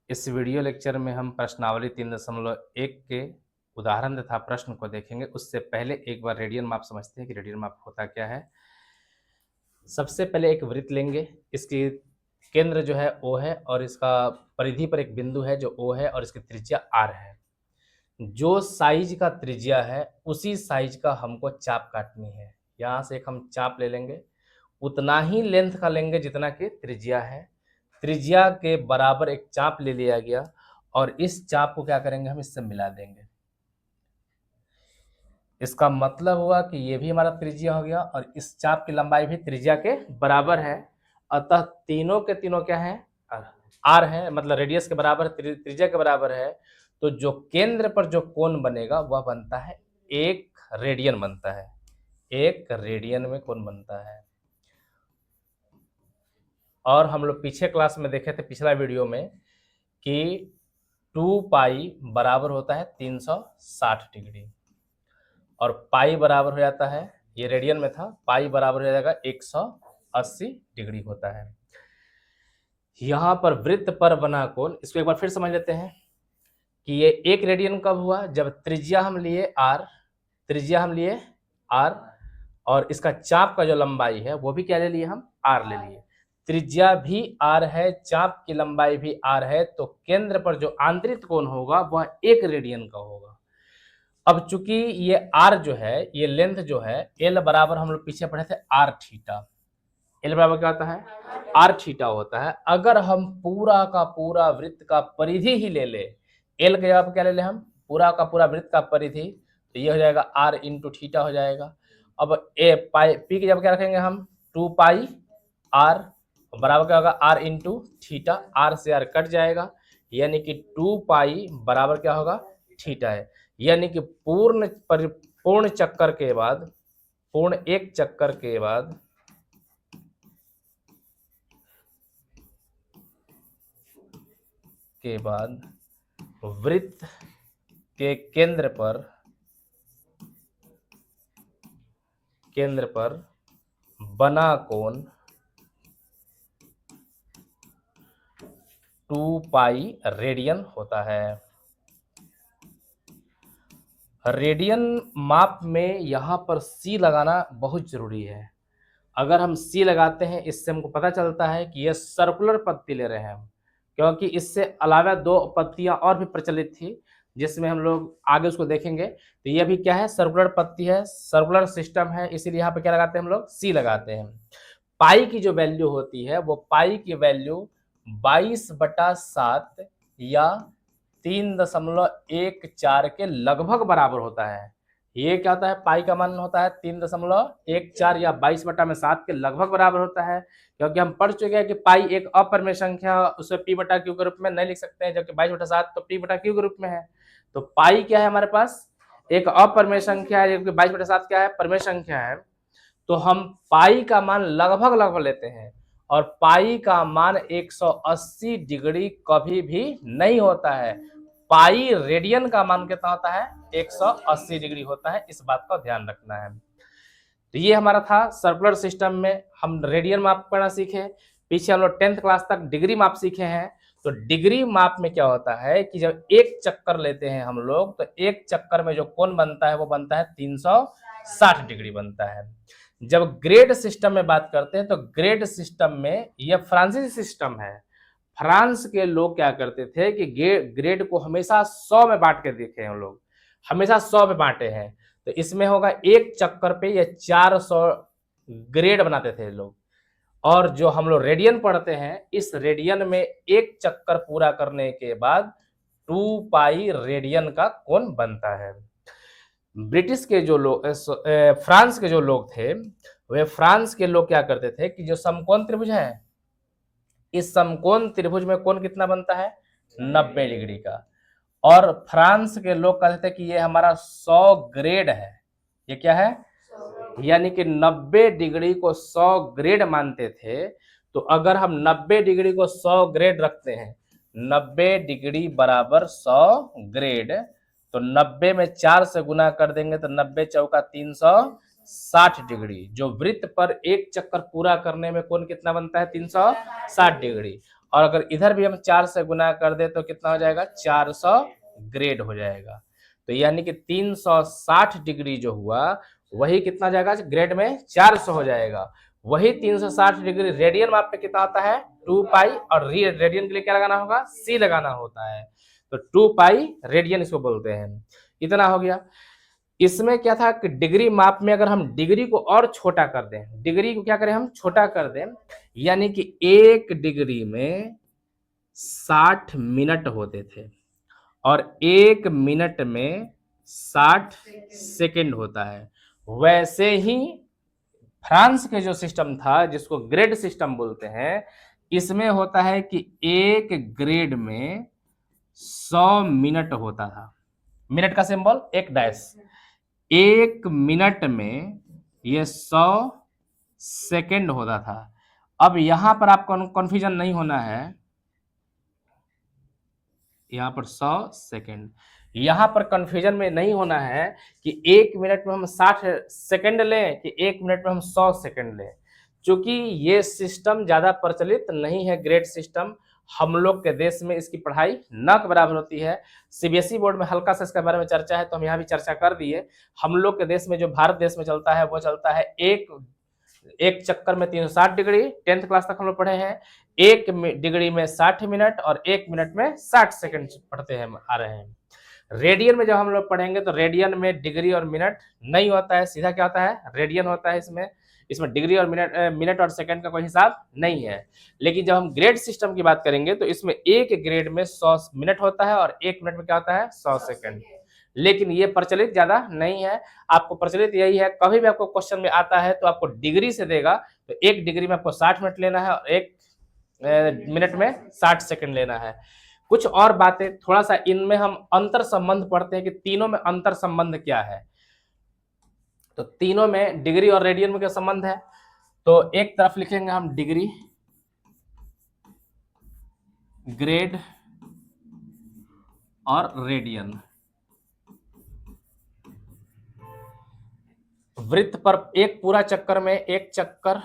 इस video lecture में हम प्रश्नावली 3.1 के उदाहरण तथा प्रश्न को देखेंगे। उससे पहले एक बार रेडियन माप समझते हैं कि रेडियन माप होता क्या है। सबसे पहले एक वृत्त लेंगे, इसकी केंद्र जो है O है और इसका परिधि पर एक बिंदु है जो O है और इसकी त्रिज्या R है। जो साइज का त्रिज्या है उसी साइज का हमको चाप काटनी है। यहाँ से एक हम चाप ले लेंगे, उतना ही लेंथ का लेंगे जितना कि त्रिज्या है। त्रिज्या के बराबर एक चाप ले लिया गया और इस चाप को क्या करेंगे, हम इससे मिला देंगे। इसका मतलब हुआ कि ये भी हमारा त्रिज्या हो गया और इस चाप की लंबाई भी त्रिज्या के बराबर है। अतः तीनों के तीनों क्या है, आर है, मतलब रेडियस के बराबर, त्रिज्या के बराबर है। तो जो केंद्र पर जो कोण बनेगा वह बनता है 1 रेडियन बनता है। 1 रेडियन में कोण बनता है। और हम लोग पीछे क्लास में देखे थे, पिछला वीडियो में, कि 2 पाई बराबर होता है 360 डिग्री और पाई बराबर हो जाता है, ये रेडियन में था, पाई बराबर हो जाएगा 180 डिग्री होता है। यहाँ पर वृत्त पर बना कोण, इसको एक बार फिर समझ लेते हैं कि ये 1 रेडियन कब हुआ, जब त्रिज्या हम लिए आर, त्रिज्या हम लिए आर और इसका चाप का जो लंबाई है वो भी क्या ले लिए, हम आर ले लिए। त्रिज्या भी आर है, चाप की लंबाई भी आर है, तो केंद्र पर जो आंतरिक कोण होगा वह 1 रेडियन का होगा। अब चूंकि ये आर जो है, ये लेंथ जो है, एल बराबर हम लोग पीछे पढ़े थे आर थीटा। एल बराबर क्या होता है, आर थीटा होता है। अगर हम पूरा का पूरा वृत्त का परिधि ही ले ले, एल के जगह पर क्या ले ले, हम पूरा का पूरा वृत्त का परिधि, तो ये हो जाएगा आर इंटू थीटा हो जाएगा। अब ए पाई पी की जगह क्या रखेंगे हम, 2 पाई आर बराबर क्या होगा, आर इंटू थीटा, आर से आर कट जाएगा, यानी कि 2 पाई बराबर क्या होगा, थीटा है। यानी कि पूर्ण चक्कर के बाद, पूर्ण एक चक्कर के बाद वृत्त के केंद्र पर बना कोण 2 पाई रेडियन होता है। रेडियन माप में यहाँ पर सी लगाना बहुत जरूरी है। अगर हम सी लगाते हैं, इससे हमको पता चलता है कि यह सर्कुलर पत्ती ले रहे हैं हम, क्योंकि इससे अलावा 2 पत्तियां और भी प्रचलित थी जिसमें हम लोग आगे उसको देखेंगे। तो यह भी क्या है, सर्कुलर पत्ती है, सर्कुलर सिस्टम है, इसीलिए यहाँ पे क्या लगाते हैं हम लोग, सी लगाते हैं। पाई की जो वैल्यू होती है वो पाई की वैल्यू 22/7 या 3.14 के लगभग बराबर होता है। ये क्या होता है, पाई का मान होता है 3.14 या 22/7 के लगभग बराबर होता है। क्योंकि हम पढ़ चुके हैं कि पाई एक अपरिमेय संख्या, उसे पी बटा क्यू के रूप में नहीं लिख सकते हैं, जबकि 22/7 तो पी बटा क्यू के रूप में है। तो पाई क्या है हमारे पास, एक अपरिमेय संख्या है, जबकि 22/7 क्या है, परिमेय संख्या है। तो हम पाई का मान लगभग लगभग लेते हैं और पाई का मान 180 डिग्री कभी भी नहीं होता है। पाई रेडियन का मान कितना होता है, 180 डिग्री होता है। इस बात का ध्यान रखना है। तो ये हमारा था सर्कुलर सिस्टम में हम रेडियन माप करना सीखे। पीछे हम लोग 10th क्लास तक डिग्री माप सीखे हैं। तो डिग्री माप में क्या होता है कि जब एक चक्कर लेते हैं हम लोग, तो एक चक्कर में जो कोण बनता है वो बनता है 360 डिग्री बनता है। जब ग्रेड सिस्टम में बात करते हैं तो ग्रेड सिस्टम में यह फ्रांसीसी सिस्टम है। फ्रांस के लोग क्या करते थे कि ग्रेड को हमेशा 100 में बांट के देखे हम लोग, हमेशा 100 में बांटे हैं। तो इसमें होगा एक चक्कर पे ये 400 ग्रेड बनाते थे लोग। और जो हम लोग रेडियन पढ़ते हैं, इस रेडियन में एक चक्कर पूरा करने के बाद 2 पाई रेडियन का कोण बनता है। ब्रिटिश के जो लोग, फ्रांस के जो लोग थे, वे फ्रांस के लोग क्या करते थे कि जो समकोण त्रिभुज है, इस समकोण त्रिभुज में कोण कितना बनता है, 90 डिग्री का। और फ्रांस के लोग कहते थे कि ये हमारा 100 ग्रेड है। ये क्या है, यानी कि 90 डिग्री को 100 ग्रेड मानते थे। तो अगर हम 90 डिग्री को 100 ग्रेड रखते हैं, 90 डिग्री बराबर 100 ग्रेड, तो 90 में 4 से गुना कर देंगे तो 90 चौका 360 डिग्री। जो वृत्त पर एक चक्कर पूरा करने में कोण कितना बनता है, 360 डिग्री। और अगर इधर भी हम 4 से गुना कर दे तो कितना हो जाएगा, 400 ग्रेड हो जाएगा। तो यानी कि 360 डिग्री जो हुआ वही कितना जाएगा ग्रेड में, 400 हो जाएगा। वही 360 डिग्री रेडियन माप पे कितना आता है, 2 पाई, और रेडियन के लिए क्या लगाना होगा, सी लगाना होता है। तो 2 पाई रेडियन इसको बोलते हैं। इतना हो गया। इसमें क्या था कि डिग्री माप में अगर हम डिग्री को और छोटा कर दें, डिग्री को क्या करें हम छोटा कर दें, यानी कि 1 डिग्री में 60 मिनट होते थे और 1 मिनट में 60 सेकंड होता है। वैसे ही फ्रांस के जो सिस्टम था जिसको ग्रेड सिस्टम बोलते हैं, इसमें होता है कि 1 ग्रेड में 100 मिनट होता था। मिनट का सिंबल एक डैश, 1 मिनट में ये 100 सेकंड होता था। अब यहां पर आपको कंफ्यूजन नहीं होना है, यहां पर 100 सेकंड, यहां पर कंफ्यूजन में नहीं होना है कि 1 मिनट में हम 60 सेकंड लें कि 1 मिनट में हम 100 सेकंड लें, क्योंकि ये सिस्टम ज्यादा प्रचलित नहीं है। ग्रेड सिस्टम हम लोग के देश में इसकी पढ़ाई न के बराबर होती है। सीबीएसई बोर्ड में हल्का सा इसके बारे में चर्चा है, तो हम यहाँ भी चर्चा कर दिए। हम लोग के देश में जो भारत देश में चलता है वो चलता है एक चक्कर में 360 डिग्री, 10th क्लास तक हम लोग पढ़े हैं। 1 डिग्री में 60 मिनट और 1 मिनट में 60 सेकंड पढ़ते हैं, आ रहे हैं। रेडियन में जब हम लोग पढ़ेंगे तो रेडियन में डिग्री और मिनट नहीं होता है, सीधा क्या होता है, रेडियन होता है। इसमें डिग्री और मिनट और सेकंड का कोई हिसाब नहीं है। लेकिन जब हम ग्रेड सिस्टम की बात करेंगे तो इसमें 1 ग्रेड में 100 मिनट होता है और 1 मिनट में क्या होता है, 100 सेकंड। लेकिन ये प्रचलित ज्यादा नहीं है। आपको प्रचलित यही है, कभी भी आपको क्वेश्चन में आता है तो आपको डिग्री से देगा, तो 1 डिग्री में आपको 60 मिनट लेना है और 1 मिनट में 60 सेकंड लेना है। कुछ और बातें थोड़ा सा इनमें हम अंतर संबंध पढ़ते हैं कि तीनों में अंतर संबंध क्या है। तो तीनों में डिग्री और रेडियन में क्या संबंध है, तो एक तरफ लिखेंगे हम डिग्री, ग्रेड और रेडियन। वृत्त पर एक पूरा चक्कर में, एक चक्कर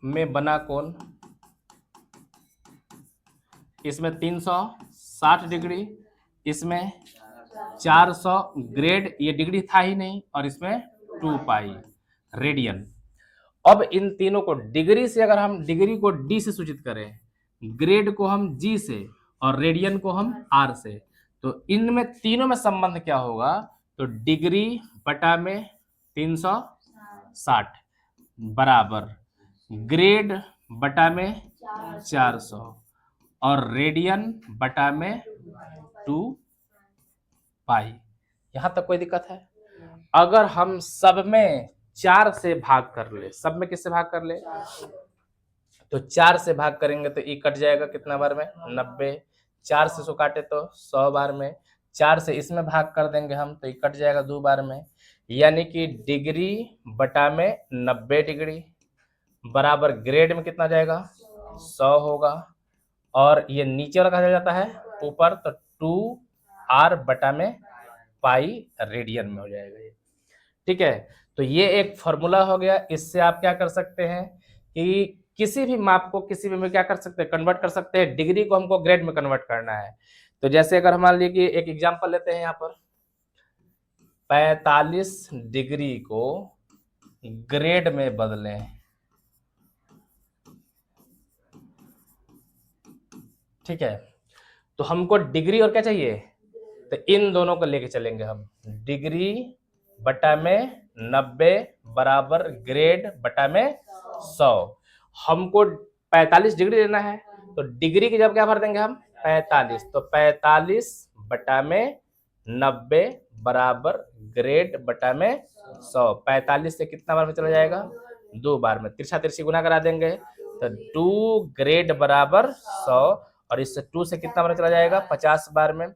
में बना कोण, इसमें 360 डिग्री, इसमें 400 ग्रेड, ये डिग्री था ही नहीं, और इसमें 2 पाई रेडियन। अब इन तीनों को डिग्री से, अगर हम डिग्री को डी से सूचित करें, ग्रेड को हम जी से और रेडियन को हम आर से, तो इनमें तीनों में संबंध क्या होगा, तो डिग्री बटा में 360 बराबर ग्रेड बटा में 400 और रेडियन बटा में 2 पाई। यहां तक कोई दिक्कत है? अगर हम सब में 4 से भाग कर ले, सब में किससे भाग कर ले, तो 4 से भाग करेंगे तो ये कट जाएगा कितना बार में, 90। 4 से 100 काटे तो 100 बार में। 4 से इसमें भाग कर देंगे हम तो ये कट जाएगा 2 बार में। यानी कि डिग्री बटा में 90 डिग्री बराबर ग्रेड में कितना जाएगा, 100 होगा, और ये नीचे वाला कहा जाता है ऊपर, तो 2r बटा में पाई रेडियन में हो जाएगा ये। ठीक है, तो ये एक फॉर्मूला हो गया। इससे आप क्या कर सकते हैं कि किसी भी माप को किसी भी में क्या कर सकते हैं, कन्वर्ट कर सकते हैं। डिग्री को हमको ग्रेड में कन्वर्ट करना है, तो जैसे अगर मान लीजिए कि एक एग्जांपल लेते हैं, यहाँ पर 45 डिग्री को ग्रेड में बदलें। ठीक है, तो हमको डिग्री और क्या चाहिए, तो इन दोनों को लेके चलेंगे हम। डिग्री बटा में 90 बराबर ग्रेड बटा में 100। हमको 45 डिग्री लेना है, तो डिग्री की जब क्या भर देंगे हम, 45, तो 45 बटा में 90 बराबर ग्रेड बटा में 100। 45 से कितना बार में चला जाएगा, 2 बार में। तिरछा तिरछी गुना करा देंगे तो 2 ग्रेड बराबर 100, और इससे 2 से कितना बार चला जाएगा, 50 बार में,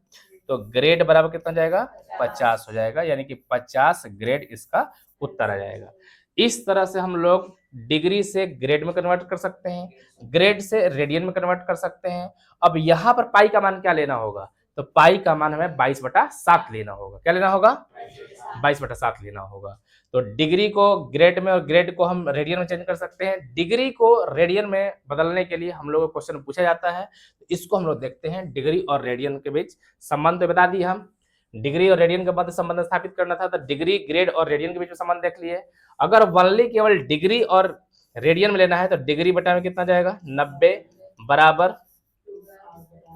तो ग्रेड बराबर कितना जाएगा, 50 हो जाएगा। यानी कि 50 ग्रेड इसका उत्तर आ जाएगा। इस तरह से हम लोग डिग्री से ग्रेड में कन्वर्ट कर सकते हैं, ग्रेड से रेडियन में कन्वर्ट कर सकते हैं। अब यहाँ पर पाई का मान क्या लेना होगा, तो तो पाई का मान हमें 22/7 लेना होगा। क्या लेना होगा? 22/7 लेना होगा। तो डिग्री को ग्रेड में और ग्रेड को हम रेडियन में चेंज कर सकते हैं। डिग्री को रेडियन में बदलने के लिए हम लोग को क्वेश्चन पूछा जाता है, तो इसको हम लोग देखते हैं। डिग्री और रेडियन के बीच संबंध तो बता दिए हम, डिग्री और रेडियन के मध्य संबंध स्थापित करना था, तो डिग्री ग्रेड और रेडियन के बीच में संबंध देख लिए। अगर वनली केवल डिग्री और रेडियन में लेना है तो डिग्री बटा में कितना जाएगा? 90 बराबर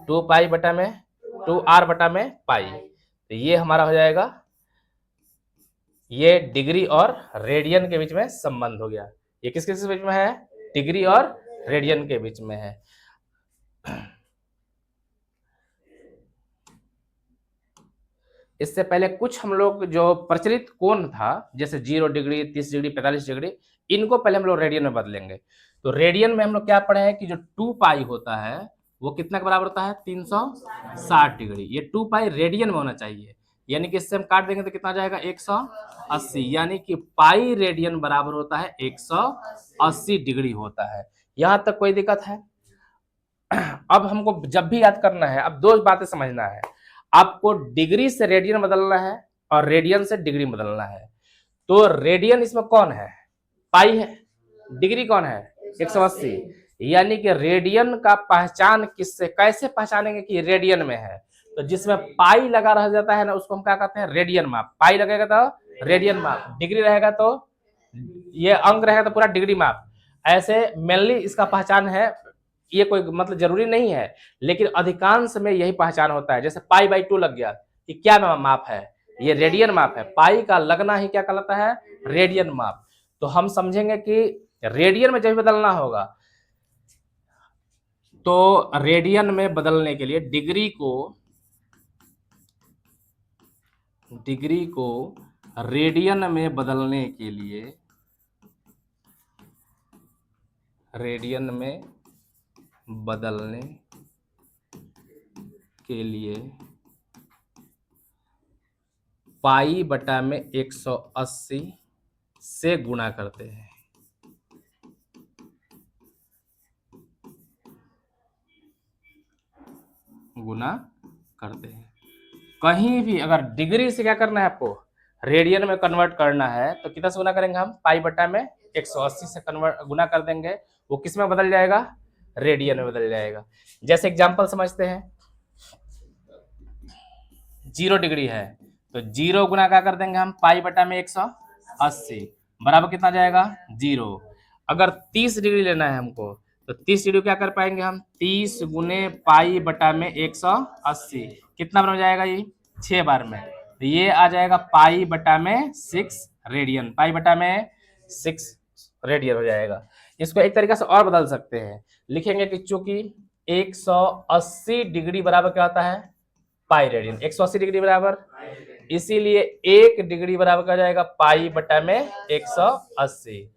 2 पाई बटा में 2r बटा में पाई। तो ये हमारा हो जाएगा, ये डिग्री और रेडियन के बीच में संबंध हो गया। ये किसके बीच में है? डिग्री और रेडियन के बीच में है। इससे पहले कुछ हम लोग जो प्रचलित कोण था, जैसे 0 डिग्री, 30 डिग्री, 45 डिग्री, इनको पहले हम लोग रेडियन में बदलेंगे। तो रेडियन में हम लोग क्या पढ़े हैं कि जो 2 पाई होता है वो कितना के बराबर होता है? 360 डिग्री। ये 2 पाई रेडियन में होना चाहिए, यानी कि इससे हम काट देंगे तो कितना जाएगा? 180, यानी कि पाई रेडियन बराबर होता है 180 डिग्री होता है। यहां तक कोई दिक्कत है? अब हमको जब भी याद करना है, अब दो बातें समझना है। आपको डिग्री से रेडियन बदलना है और रेडियन से डिग्री बदलना है। तो रेडियन इसमें कौन है? पाई है। डिग्री कौन है? 180। यानी कि रेडियन का पहचान किससे, कैसे पहचानेंगे कि रेडियन में है? तो जिसमें पाई लगा रह जाता है ना, उसको हम क्या कहते हैं? रेडियन माप। पाई लगेगा तो रेडियन माप, डिग्री रहेगा तो ये अंक रहेगा तो पूरा डिग्री माप। ऐसे मेनली इसका पहचान है। ये कोई मतलब जरूरी नहीं है, लेकिन अधिकांश में यही पहचान होता है। जैसे π/2 लग गया, ये क्या माप है? ये रेडियन माप है। पाई का लगना ही क्या कहलाता है? रेडियन माप। तो हम समझेंगे कि रेडियन में जब बदलना होगा, तो रेडियन में बदलने के लिए डिग्री को रेडियन में बदलने के लिए, रेडियन में बदलने के लिए पाई बटा में 180 से गुणा करते हैं। गुणा करते हैं। कहीं भी अगर डिग्री से क्या करना है आपको? रेडियन में कन्वर्ट करना है, तो कितना से गुणा करेंगे हम? पाई बटा में 180 से कन्वर्ट गुणा कर देंगे। वो किस में बदल जाएगा? रेडियन में बदल जाएगा। जैसे एग्जांपल समझते हैं, 0 डिग्री है तो 0 गुना क्या कर देंगे हम? पाई बटा में 180 बराबर कितना जाएगा? 0। अगर 30 डिग्री लेना है हमको, तो 30 डिग्री क्या कर पाएंगे हम? 30 गुने पाई बटा में 180 कितना बार में जाएगा? ये 6 बार में। तो ये आ जाएगा पाई बटा में 6 रेडियन। पाई बटा में 6 रेडियन हो जाएगा। इसको एक तरीके से और बदल सकते हैं, लिखेंगे कि चूंकि 180 डिग्री बराबर क्या होता है? Pi radian. 180 डिग्री बराबर, इसीलिए 1 डिग्री बराबर क्या जाएगा? पाई बटा में 180।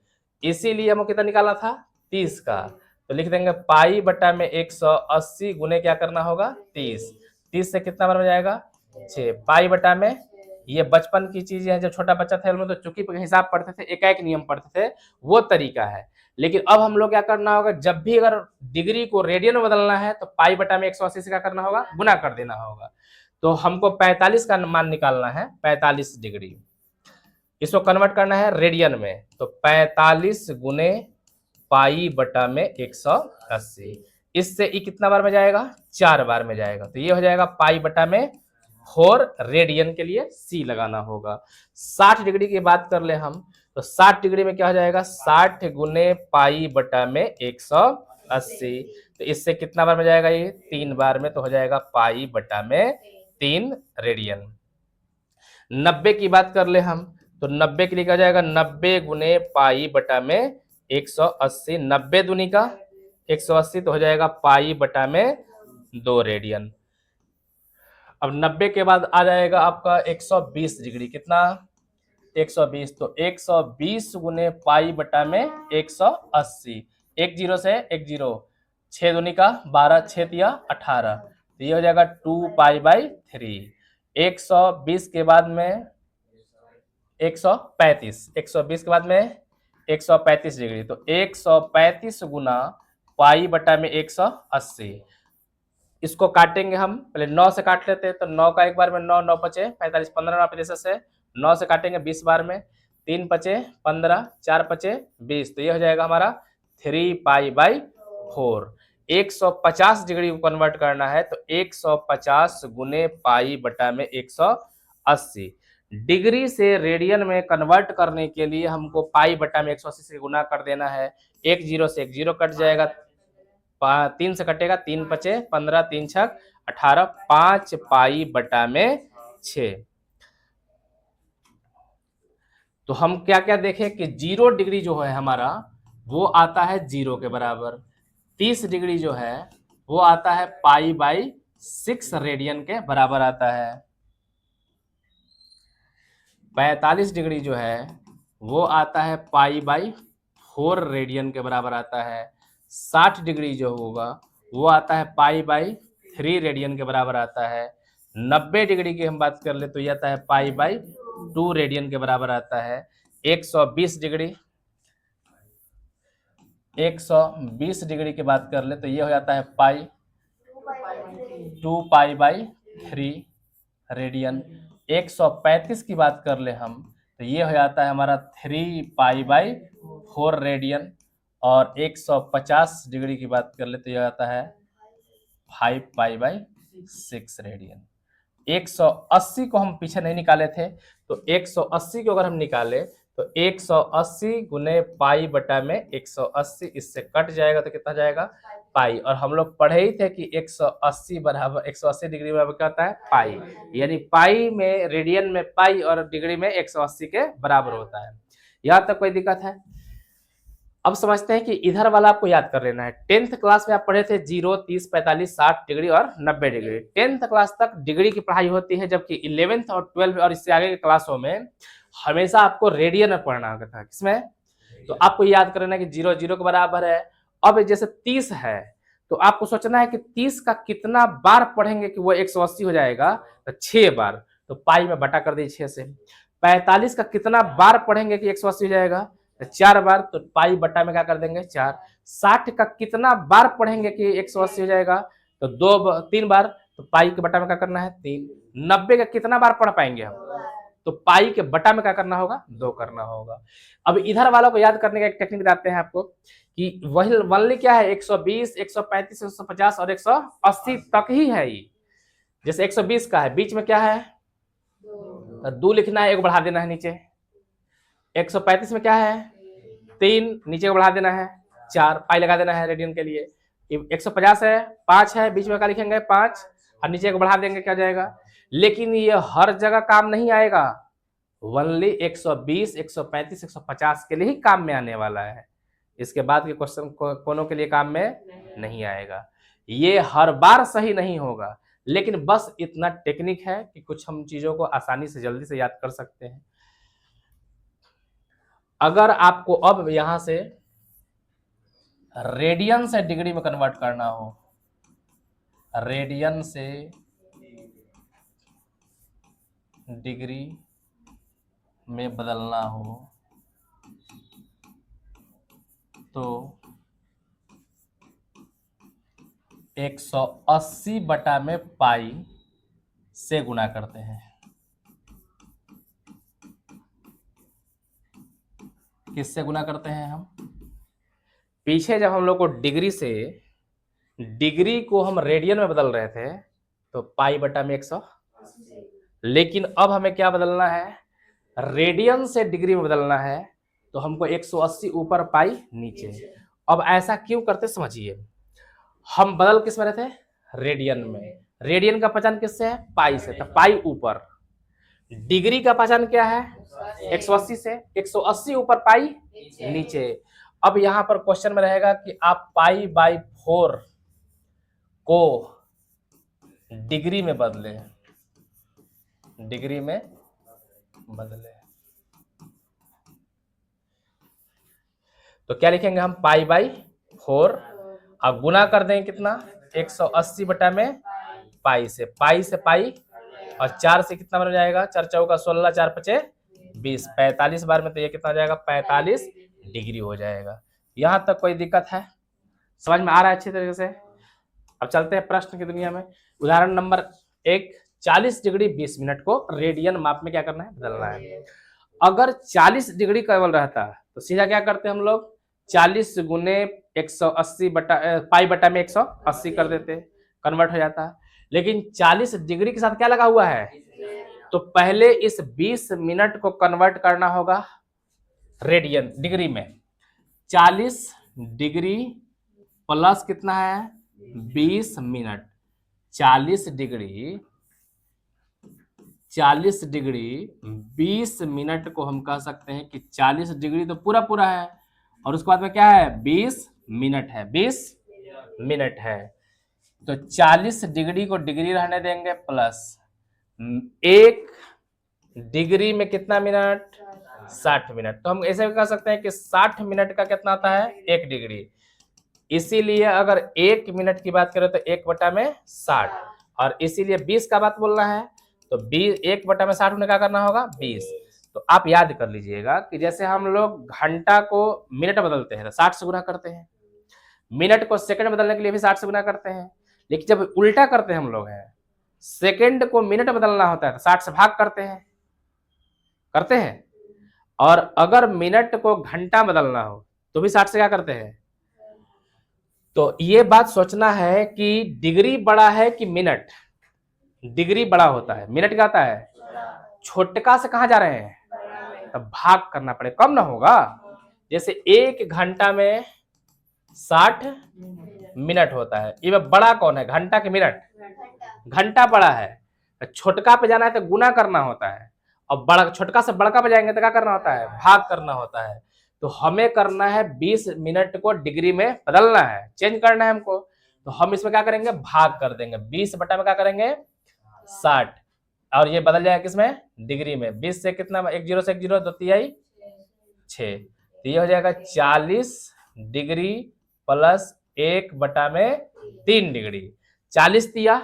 इसीलिए हमको कितना निकालना था? 30 का। तो लिख देंगे पाई बटा में 180 गुने क्या करना होगा? 30। 30 से कितना बार में जाएगा? 6। पाई बटा में, ये बचपन की चीजें हैं, जब छोटा बच्चा था तो चुकी के हिसाब पढ़ते थे, एक नियम पढ़ते थे, वो तरीका है। लेकिन अब हम लोग क्या करना होगा? जब भी अगर डिग्री को रेडियन में बदलना है तो पाई बटा में 180 से क्या करना होगा? गुना कर देना होगा। तो हमको 45 का मान निकालना है, 45 डिग्री। इसको कन्वर्ट करना है रेडियन में, तो 45 गुने पाई बटा में 180। इससे ई कितना बार में जाएगा? 4 बार में जाएगा। तो ये हो जाएगा पाई बटा में 4। रेडियन के लिए सी लगाना होगा। 60 डिग्री की बात कर ले हम, तो 60 डिग्री में क्या हो जाएगा? 60 गुने पाई बटा में 180। तो इससे कितना बार में जाएगा? ये 3 बार में। तो हो जाएगा पाई बटा में 3 रेडियन। 90 की बात कर ले हम, तो 90 के लिए क्या जाएगा? 90 गुने पाई बटा में 180। 90 दूनी का 180 तो हो जाएगा पाई बटा में 2 रेडियन। अब 90 के बाद आ जाएगा आपका 120 डिग्री। कितना? 120। तो 120 गुने पाई बटा में 180। 1 0 से 1 0, 6 दूनी का 12, 6 तिया 18। तो ये हो जाएगा 2 पाई बाई 3। 120 के बाद में 135, 120 के बाद में 135 डिग्री। तो 135 गुना पाई बटा में 180। इसको काटेंगे हम, पहले 9 से काट लेते हैं, तो 9 का एक बार में 9, 9 पचे 45, 15 प्रतिशत से 9 से काटेंगे 20 बार में, 3 पचे 15, 4 पचे 20, तो ये हो जाएगा हमारा 3π/4। 150 डिग्री को कन्वर्ट करना है तो 150 गुने पाई बटा में 180। डिग्री से रेडियन में कन्वर्ट करने के लिए हमको पाई बटा में 180 से गुना कर देना है। एक जीरो से एक जीरो कट जाएगा, 3 से कटेगा, 3 पचे 15, 3 छक 18, 5π/6। तो हम क्या क्या देखें कि 0 डिग्री जो है हमारा वो आता है 0 के बराबर, 30 डिग्री जो है वो आता है π/6 रेडियन के बराबर आता है, 45 डिग्री जो है वो आता है π/4 रेडियन के बराबर आता है, 60 डिग्री जो होगा वो आता है π/3 रेडियन के बराबर आता है, 90 डिग्री की हम बात कर ले तो ये आता है π/2 रेडियन के बराबर आता है, 120 डिग्री 120 डिग्री की बात कर ले तो ये हो जाता है π/2π/3 रेडियन। 135 की बात कर ले हम तो ये हो जाता है हमारा 3π/4 रेडियन, और 150 डिग्री की बात कर ले तो ये आता है 5π/6 रेडियन। 180 को हम पीछे नहीं निकाले थे, तो 180 को अगर हम निकाले तो 180 गुने पाई बटा में 180, इससे कट जाएगा तो कितना जाएगा पाई, और हम लोग पढ़े ही थे कि 180 बराबर 180 डिग्री बराबर क्या होता है पाई, यानी पाई में रेडियन में पाई और डिग्री में 180 के बराबर होता है। यहाँ तक कोई दिक्कत है? अब समझते हैं कि इधर वाला आपको याद कर लेना है। 10th क्लास में आप पढ़े थे 0, 30, 45, 60 डिग्री और 90 डिग्री। 10th क्लास तक डिग्री की पढ़ाई होती है, जबकि 11th और 12th और इससे आगे के क्लासों में हमेशा आपको रेडियन में पढ़ना होता था। किसमें? तो आपको याद करना है कि 0 0 के बराबर है। अब जैसे 30 है तो आपको सोचना है कि 30 का कितना बार पढ़ेंगे कि वो 180 हो जाएगा, तो 6 बार, तो पाई में बटा कर दीजिए 6 से। 45 का कितना बार पढ़ेंगे कि 180 हो जाएगा, 4 बार, तो पाई बटा में क्या कर देंगे 4। 60 का कितना बार पढ़ेंगे कि 180 हो जाएगा, तो 3 बार, तो पाई के बटा में क्या करना है 3। 90 का कितना बार पढ़ पाएंगे हम, तो पाई के बटा में क्या करना होगा 2 करना होगा। अब इधर वालों को याद करने का एक टेक्निक बताते हैं आपको कि वही वनली क्या है 120, 135, 150 और 180 तक ही है ये। जैसे 120 का है, बीच में क्या है 2 लिखना है, एक बढ़ा देना है नीचे। 135 में क्या है 3, नीचे को बढ़ा देना है 4, पाई लगा देना है रेडियन के लिए। 150 है 5 है, बीच में क्या लिखेंगे 5, और नीचे को बढ़ा देंगे क्या जाएगा। लेकिन ये हर जगह काम नहीं आएगा, ओनली 120, 135, 150 के लिए ही काम में आने वाला है। इसके बाद के क्वेश्चन कोनों के लिए काम में नहीं आएगा। ये हर बार सही नहीं होगा, लेकिन बस इतना टेक्निक है कि कुछ हम चीजों को आसानी से जल्दी से याद कर सकते हैं। अगर आपको अब यहां से रेडियन से डिग्री में कन्वर्ट करना हो, रेडियन से डिग्री में बदलना हो तो 180 बटा में पाई से गुना करते हैं। किससे गुना करते हैं हम? पीछे जब हम लोग को डिग्री को हम रेडियन में बदल रहे थे तो पाई बटा में 100, लेकिन अब हमें क्या बदलना है, रेडियन से डिग्री में बदलना है, तो हमको 180 ऊपर पाई नीचे। अब ऐसा क्यों करते समझिए, हम बदल किस में रहे थे रेडियन में, रेडियन का पहचान किससे है पाई से, तो पाई ऊपर, डिग्री का पहचान क्या है 180 से, 180 ऊपर पाई नीचे। अब यहां पर क्वेश्चन में रहेगा कि आप π/4 को डिग्री में बदले, डिग्री में बदले तो क्या लिखेंगे हम π/4, अब गुना कर देंगे कितना 180 बटा में पाई से पाई, और 4 से कितना बन जाएगा, 4 चौका 16, 4 पचे 20, 45 बार में तो ये कितना हो जाएगा 45 डिग्री हो जाएगा। यहां तक कोई दिक्कत है? समझ में आ रहा है अच्छी तरीके से? अब चलते हैं प्रश्न की दुनिया में। उदाहरण नंबर 1, 40 डिग्री 20 मिनट को रेडियन माप में क्या करना है, बदलना है। अगर 40 डिग्री केवल रहता तो सीधा क्या करते हम लोग, 40 गुने 180 बटा पाई बटा में 180 कर देते, कन्वर्ट हो जाता। लेकिन 40 डिग्री के साथ क्या लगा हुआ है, तो पहले इस 20 मिनट को कन्वर्ट करना होगा रेडियन डिग्री में। 40 डिग्री प्लस कितना है 20 मिनट, 40 डिग्री 20 मिनट को हम कह सकते हैं कि 40 डिग्री तो पूरा पूरा है, और उसके बाद में क्या है 20 मिनट है, 20 मिनट है। तो 40 डिग्री को डिग्री रहने देंगे, प्लस 1 डिग्री में कितना मिनट, 60 मिनट। तो हम ऐसे भी कह सकते हैं कि 60 मिनट का कितना आता है 1 डिग्री। इसीलिए अगर 1 मिनट की बात करें तो 1 बटा में 60, और इसीलिए 20 का बात बोलना है तो 20 1 बटा में 60 में क्या करना होगा 20। तो आप याद कर लीजिएगा कि जैसे हम लोग घंटा को मिनट बदलते हैं तो 60 से गुना करते हैं, मिनट को सेकंड बदलने के लिए भी 60 से गुना करते हैं। लेकिन जब उल्टा करते हैं हम लोग हैं, सेकंड को मिनट बदलना होता है तो 60 से भाग करते हैं। और अगर मिनट को घंटा बदलना हो तो भी 60 से क्या करते हैं। तो ये बात सोचना है कि डिग्री बड़ा है कि मिनट, डिग्री बड़ा होता है, मिनट क्या आता है छोटका से कहां जा रहे हैं, तब भाग करना पड़े, कम ना होगा। जैसे 1 घंटा में 60 मिनट होता है, ये बड़ा कौन है घंटा के मिनट, घंटा बड़ा है, छोटका पे जाना है तो गुना करना होता है, और बड़ा छोटका से बड़का पे जाएंगे तो क्या करना होता है भाग करना होता है। तो हमें करना है 20 मिनट को डिग्री में बदलना है, चेंज करना है हमको। तो हम इसमें क्या करेंगे भाग कर देंगे, 20 बटा में क्या करेंगे 60, और ये बदल जाएगा किसमें डिग्री में। 20 से कितना, 1 0 से 1 0 2 तिहाई 6, तो ये हो जाएगा 40 डिग्री प्लस 1 बटा में 3 डिग्री। 40 तिया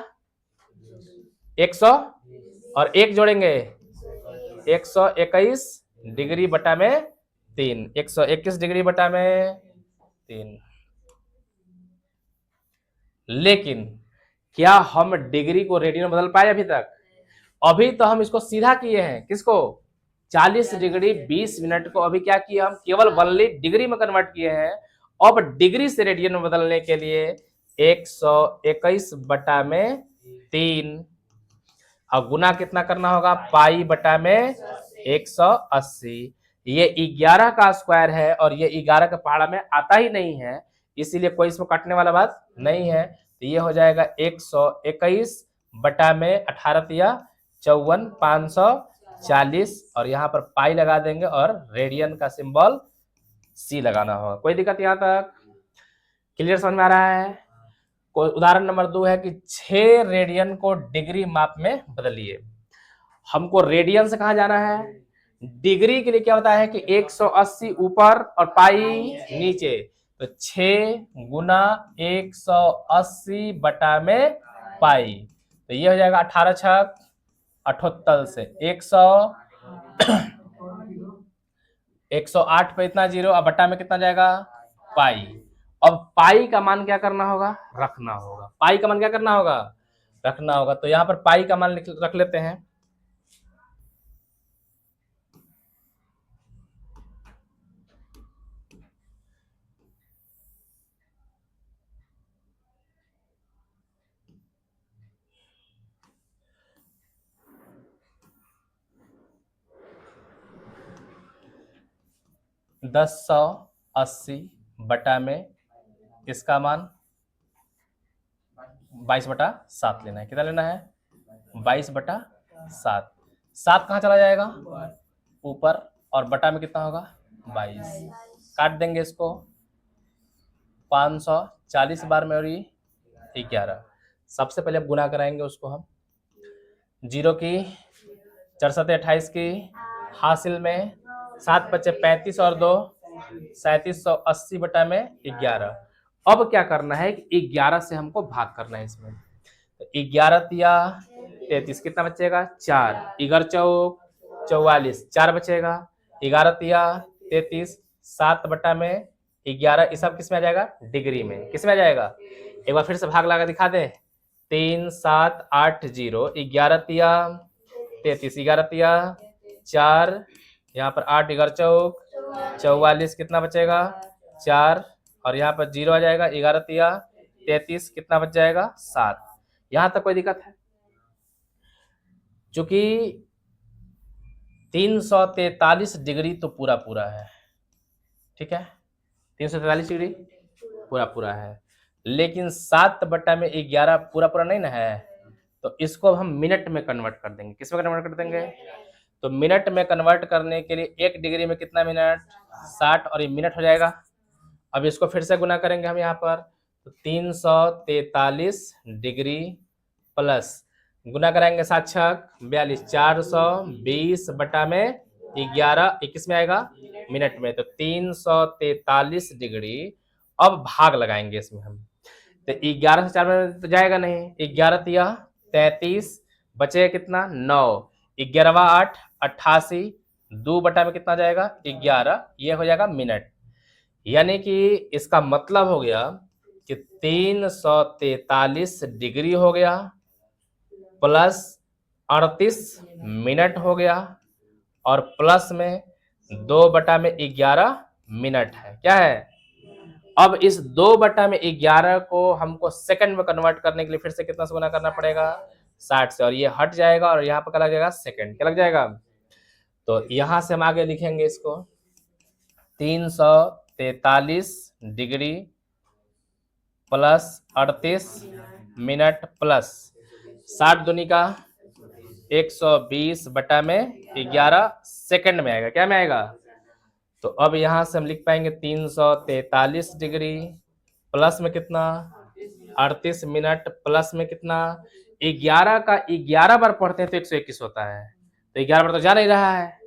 100 और 1 जोड़ेंगे 121 डिग्री बटा में 3, 121 डिग्री बटा में 3। लेकिन क्या हम डिग्री को रेडियन बदल पाए अभी तक? अभी तो हम इसको सीधा किए हैं, किसको 40 डिग्री 20 मिनट को अभी क्या किया हम केवल वनली डिग्री में कन्वर्ट किए हैं। अब डिग्री से रेडियन में बदलने के लिए 121 बटा में 3 और गुना कितना करना होगा पाई बटा में 180। ये 11 का स्क्वायर है और ये 11 के पहाड़ा में आता ही नहीं है, इसीलिए कोई इसमें काटने वाला बात नहीं है। तो ये हो जाएगा 121 बटा में 18 तिया 54 540, और यहाँ पर पाई लगा देंगे और रेडियन का सिंबल सी लगाना होगा। कोई दिक्कत यहाँ तक क्लियर समझ में आ रहा है? उदाहरण नंबर 2 है कि 6 रेडियन को डिग्री माप में बदलिए। हमको रेडियन से कहां जाना है, डिग्री के लिए क्या होता है कि 180 ऊपर और पाई नीचे, तो 6 गुना 180 बटा में पाई, तो ये हो जाएगा 18 छक 78 से 108 पे इतना जीरो, अब बटा में कितना जाएगा पाई। अब पाई का मान क्या करना होगा रखना होगा, पाई का मान क्या करना होगा रखना होगा। तो यहाँ पर पाई का मान रख लेते हैं, दस 180 बटा में इसका मान 22/7 लेना है। कितना लेना है 22/7। 7 कहाँ चला जाएगा ऊपर, और बटा में कितना होगा 22, काट देंगे इसको 540 बार में और ये 11। सबसे पहले अब गुना कराएंगे उसको हम, 0 की 4 7 28 की हासिल में 7 बचे 35 और 2 3780 बटा में 11। अब क्या करना है कि 11 से हमको भाग करना है इसमें, तो 11 तिया 33 कितना बचेगा 4, 11 चौक 44 4 बचेगा, 11 तिया 33 7 बटा में 11, ये सब किस में आ जाएगा डिग्री में, किस में आ जाएगा एक बार फिर से भाग लगा दिखा दे। 3 7 8 0, 11 तिया 33, 11 तिया 4, यहाँ पर 8 11 चौक 44, कितना बचेगा 4, और यहाँ पर 0 आ जाएगा, 11 तिया 33, कितना बच जाएगा 7। यहाँ तक कोई दिक्कत है? चूंकि 343 डिग्री तो पूरा पूरा है, ठीक है, 343 डिग्री पूरा पूरा है, लेकिन 7/11 पूरा पूरा नहीं ना है, तो इसको हम मिनट में कन्वर्ट कर देंगे। किस में कन्वर्ट कर देंगे? तो मिनट में कन्वर्ट करने के लिए 1 डिग्री में कितना मिनट? 60, और ये मिनट हो जाएगा। अब इसको फिर से गुना करेंगे हम यहाँ पर, तो 343 डिग्री प्लस, गुना कराएंगे 7 छक 42, 420 बटा में 11, 21 में आएगा मिनट में, तो 343 डिग्री। अब भाग लगाएंगे इसमें हम, तो 11 से 4 में तो जाएगा नहीं, 11 तिया 33, बचे कितना 9, 11 8 88, 2 बटा में कितना जाएगा 11, ये हो जाएगा मिनट। यानी कि इसका मतलब हो गया कि 343 डिग्री हो गया प्लस 38 मिनट हो गया, और प्लस में 2/11 मिनट है। क्या है? अब इस 2/11 को हमको सेकंड में कन्वर्ट करने के लिए फिर से कितना से गुना करना पड़ेगा? 60 से, और ये हट जाएगा और यहाँ पर क्या लग जाएगा? सेकंड। क्या लग जाएगा? तो यहां से हम आगे लिखेंगे इसको, 343 डिग्री प्लस 38 मिनट प्लस 60 दूनी का 120 बटा में 11 सेकंड में आएगा। क्या में आएगा? तो अब यहां से हम लिख पाएंगे 343 डिग्री प्लस में कितना 38 मिनट प्लस में कितना 11 का 11 बार पढ़ते हैं तो 121 होता है, तो 11 बार तो जा नहीं रहा है,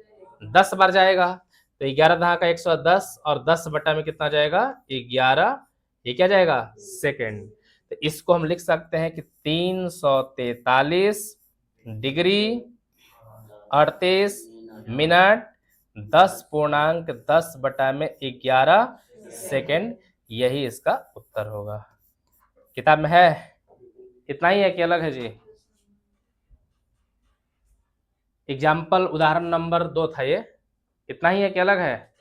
10 बार जाएगा, तो 11 दहा का 110 और 10 बटा में कितना जाएगा 11, ये क्या जाएगा सेकंड। तो इसको हम लिख सकते हैं कि 343 डिग्री 38 मिनट 10.10 बटा में 11 सेकंड, यही इसका उत्तर होगा। किताब में है? इतना ही है कि अलग है जी? एग्जाम्पल उदाहरण नंबर 2 था ये, इतना ही है कि अलग है?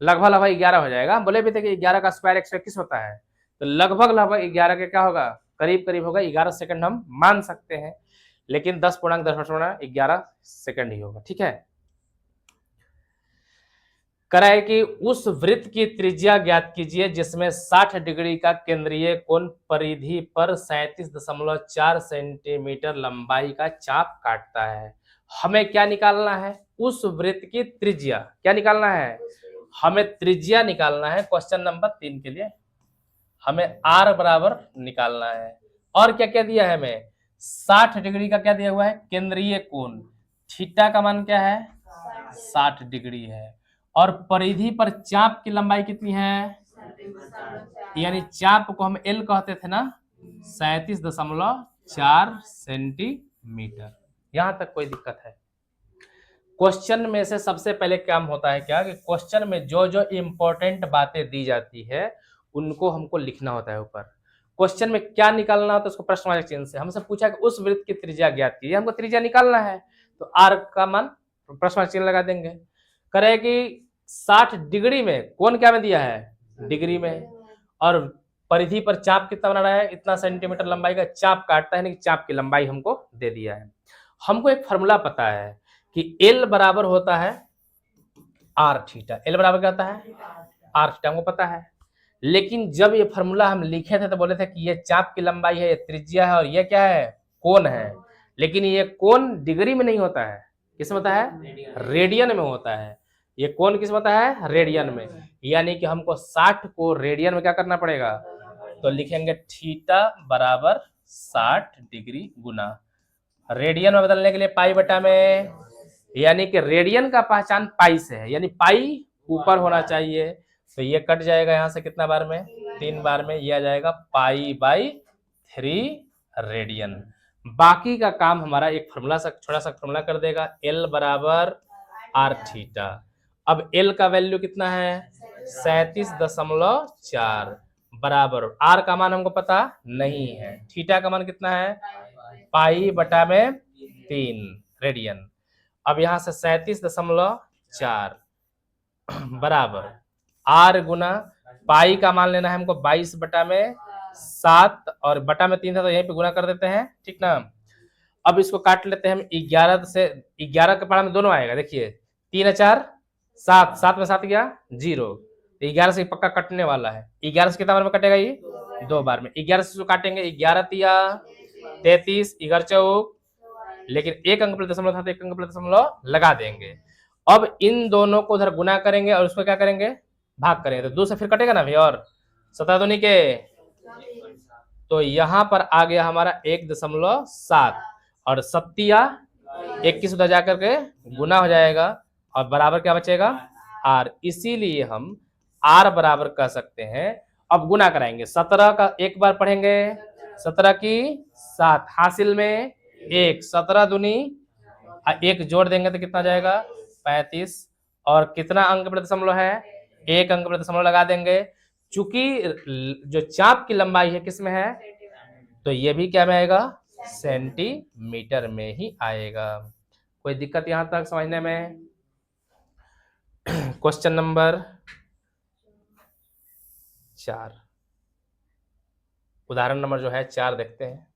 लगभग 11 हो जाएगा। बोले भी थे कि 11 का स्क्वायर 121 होता है, तो लगभग 11 के क्या होगा, करीब करीब होगा 11 सेकंड हम मान सकते हैं, लेकिन 10.10 सेकंड ही होगा। ठीक है, कराए कि उस वृत्त की त्रिज्या ज्ञात कीजिए जिसमें 60 डिग्री का केंद्रीय कोण परिधि पर 37.4 सेंटीमीटर लंबाई का चाप काटता है। हमें क्या निकालना है? उस वृत्त की त्रिज्या। क्या निकालना है? हमें त्रिज्या निकालना है। क्वेश्चन नंबर 3 के लिए हमें r बराबर निकालना है। और क्या क्या दिया है हमें? 60 डिग्री का क्या दिया हुआ है? केंद्रीय कोण। थीटा का मान क्या है? 60 डिग्री है। और परिधि पर चाप की लंबाई कितनी है? यानी चाप को हम L कहते थे ना, 37.4 सेंटीमीटर। यहां तक कोई दिक्कत है? क्वेश्चन में से सबसे पहले काम होता है क्या कि क्वेश्चन में जो जो इंपॉर्टेंट बातें दी जाती है उनको हमको लिखना होता है ऊपर। क्वेश्चन में क्या निकालना होता है उसको प्रश्नवाचक चिन्ह से। हमसे पूछा कि उस वृत्त की त्रिज्या ज्ञात कीजिए, हमको त्रिज्या निकालना है, तो r का मान प्रश्नवाचक चिन्ह लगा देंगे। करे कि 60 डिग्री में कोण क्या में दिया है? डिग्री में। और परिधि पर चाप कितना बना रहा है? इतना सेंटीमीटर लंबाई का चाप काटता है, चाप की लंबाई हमको दे दिया है। हमको एक फॉर्मूला पता है कि L बराबर होता है आर थीटा। L बराबर क्या होता है? आर थीटा, हमको पता है। लेकिन जब ये फॉर्मूला हम लिखे थे तो बोले थे कि ये चाप की लंबाई है, ये त्रिज्या है, और ये क्या है? कोण है। लेकिन ये कोण डिग्री में नहीं होता है, किस में होता है? रेडियन में होता है। ये कोण किस में होता है? रेडियन में। यानी कि हमको 60 को रेडियन में क्या करना पड़ेगा? तो लिखेंगे थीटा बराबर 60 डिग्री गुना रेडियन में बदलने के लिए पाई बटा में, यानी कि रेडियन का पहचान पाई से है, यानी पाई ऊपर होना चाहिए। तो ये कट जाएगा यहाँ से कितना बार में? 3 बार में। ये आ जाएगा π/3 रेडियन। बाकी का काम हमारा एक फॉर्मूला सा छोटा सा फॉर्मूला कर देगा, L बराबर आर थीटा। अब L का वैल्यू कितना है? 37.4 बराबर, आर का मान हमको पता नहीं है, थीटा का मान कितना है, पाई बटा में 3 रेडियन। अब यहां से 37.4 बराबर आर गुना पाई का मान लेना है हमको 22 बटा में 7 और बटा में 3 था तो यहीं पे गुना कर देते हैं, ठीक ना। अब इसको काट लेते हैं हम 11 से, 11 के पढ़ा में दोनों आएगा, देखिए 3 4 7, 7 में 7 गया 0, 11 से पक्का कटने वाला है। 11 से कितना बार में कटेगा ये, 2 बार में। 11 से काटेंगे, 11 तिया 33, 11 चौक, लेकिन एक अंक प्रति दशमलव था तो एक अंक प्रति दशमलव लगा देंगे। अब इन दोनों को उधर गुना करेंगे और उसको क्या करेंगे, भाग करेंगे, तो 2 से फिर कटेगा ना भाई, और 17 दूनी के, तो यहां पर आ गया हमारा 1.7 और 7 21 उधर जाकर के गुना हो जाएगा और बराबर क्या बचेगा, आर। इसीलिए हम आर बराबर कह सकते हैं। अब गुना कराएंगे, 17 का एक बार पढ़ेंगे, 17 की 7 हासिल में 1, 17 दूनी 1 जोड़ देंगे तो कितना जाएगा 35, और कितना अंक प्रति दशमलव है, 1 अंक प्रति दशमलव लगा देंगे। चूंकि जो चाप की लंबाई है किस में है, तो ये भी क्या में आएगा, सेंटीमीटर में ही आएगा। कोई दिक्कत यहां तक समझने में? क्वेश्चन नंबर 4, उदाहरण नंबर जो है 4 देखते हैं।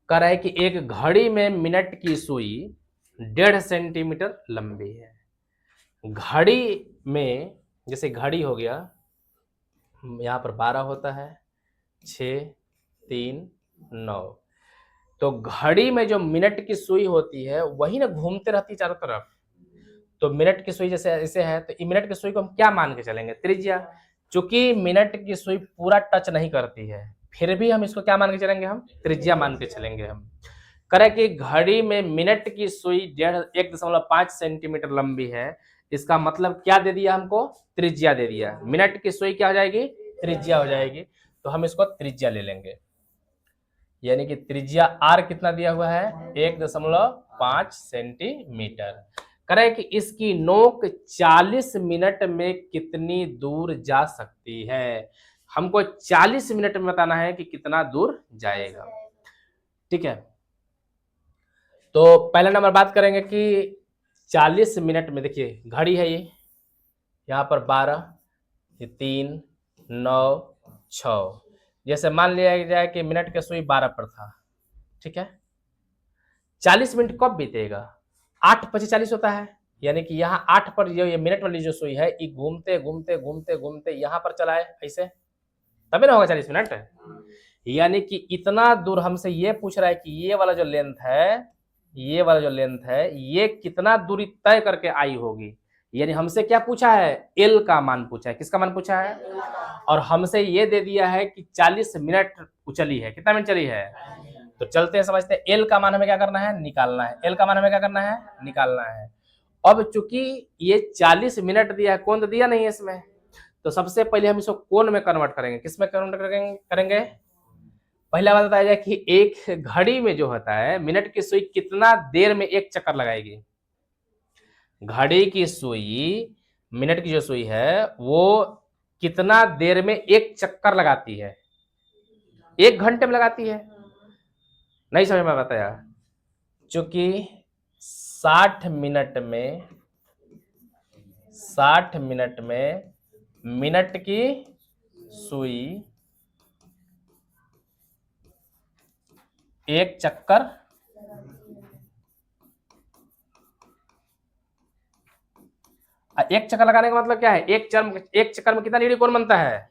कह रहा है कि एक घड़ी में मिनट की सुई 1.5 सेंटीमीटर लंबी है। घड़ी में जैसे घड़ी हो गया, यहाँ पर 12 होता है, 6 3 9, तो घड़ी में जो मिनट की सुई होती है वही ना घूमते रहती चारों तरफ। तो मिनट की सुई जैसे ऐसे है, तो मिनट की सुई को हम क्या मान के चलेंगे, त्रिज्या। चूंकि मिनट की सुई पूरा टच नहीं करती है, फिर भी हम इसको क्या मान के चलेंगे, हम त्रिज्या मान के चलेंगे। हम करें कि घड़ी में मिनट की सुई 1.5 सेंटीमीटर लंबी है, इसका मतलब क्या दे दिया हमको, त्रिज्या दे दिया। मिनट की सुई क्या हो जाएगी, त्रिज्या हो जाएगी, तो हम इसको त्रिज्या ले लेंगे। यानी कि त्रिज्या आर कितना दिया हुआ है, 1.5 सेंटीमीटर। करें कि इसकी नोक 40 मिनट में कितनी दूर जा सकती है। हमको 40 मिनट में बताना है कि कितना दूर जाएगा, ठीक है। तो पहला नंबर बात करेंगे कि 40 मिनट में, देखिए घड़ी है ये, यहाँ पर 12, ये 3 9 6, जैसे मान लिया जाए कि मिनट के सुई 12 पर था, ठीक है। 40 मिनट कब बीतेगा, 8:45 होता है, यानी कि यहाँ 8 पर ये मिनट वाली जो सुई है ये घूमते घूमते घूमते घूमते यहाँ पर चला है, ऐसे तभी ना होगा 40 मिनट। यानी कि इतना दूर हमसे ये पूछ रहा है कि ये वाला जो लेंथ है, ये वाला जो लेंथ है ये कितना दूरी तय करके आई होगी। यानी हमसे क्या पूछा है, एल का मान पूछा है। किसका मान पूछा है, और हमसे ये दे दिया है कि 40 मिनट चली है। कितना मिनट चली है, तो चलते हैं समझते हैं। एल का मान हमें क्या करना है, निकालना है। एल का मान हमें क्या करना है, निकालना है। अब चूंकि ये 40 मिनट दिया है, कोण तो दिया नहीं है इसमें, तो सबसे पहले हम इसको कोण में कन्वर्ट करेंगे। किस में कन्वर्ट करेंगे, पहला बात बताया जाए कि एक घड़ी में जो होता है मिनट की सुई कितना देर में एक चक्कर लगाएगी। घड़ी की सुई, मिनट की जो सुई है वो कितना देर में एक चक्कर लगाती है, 1 घंटे में लगाती है। नहीं समझ में बताया, चूंकि 60 मिनट में मिनट की सुई एक चक्कर लगाने का मतलब क्या है, एक चक्कर में कितना डिग्री कोण बनता है।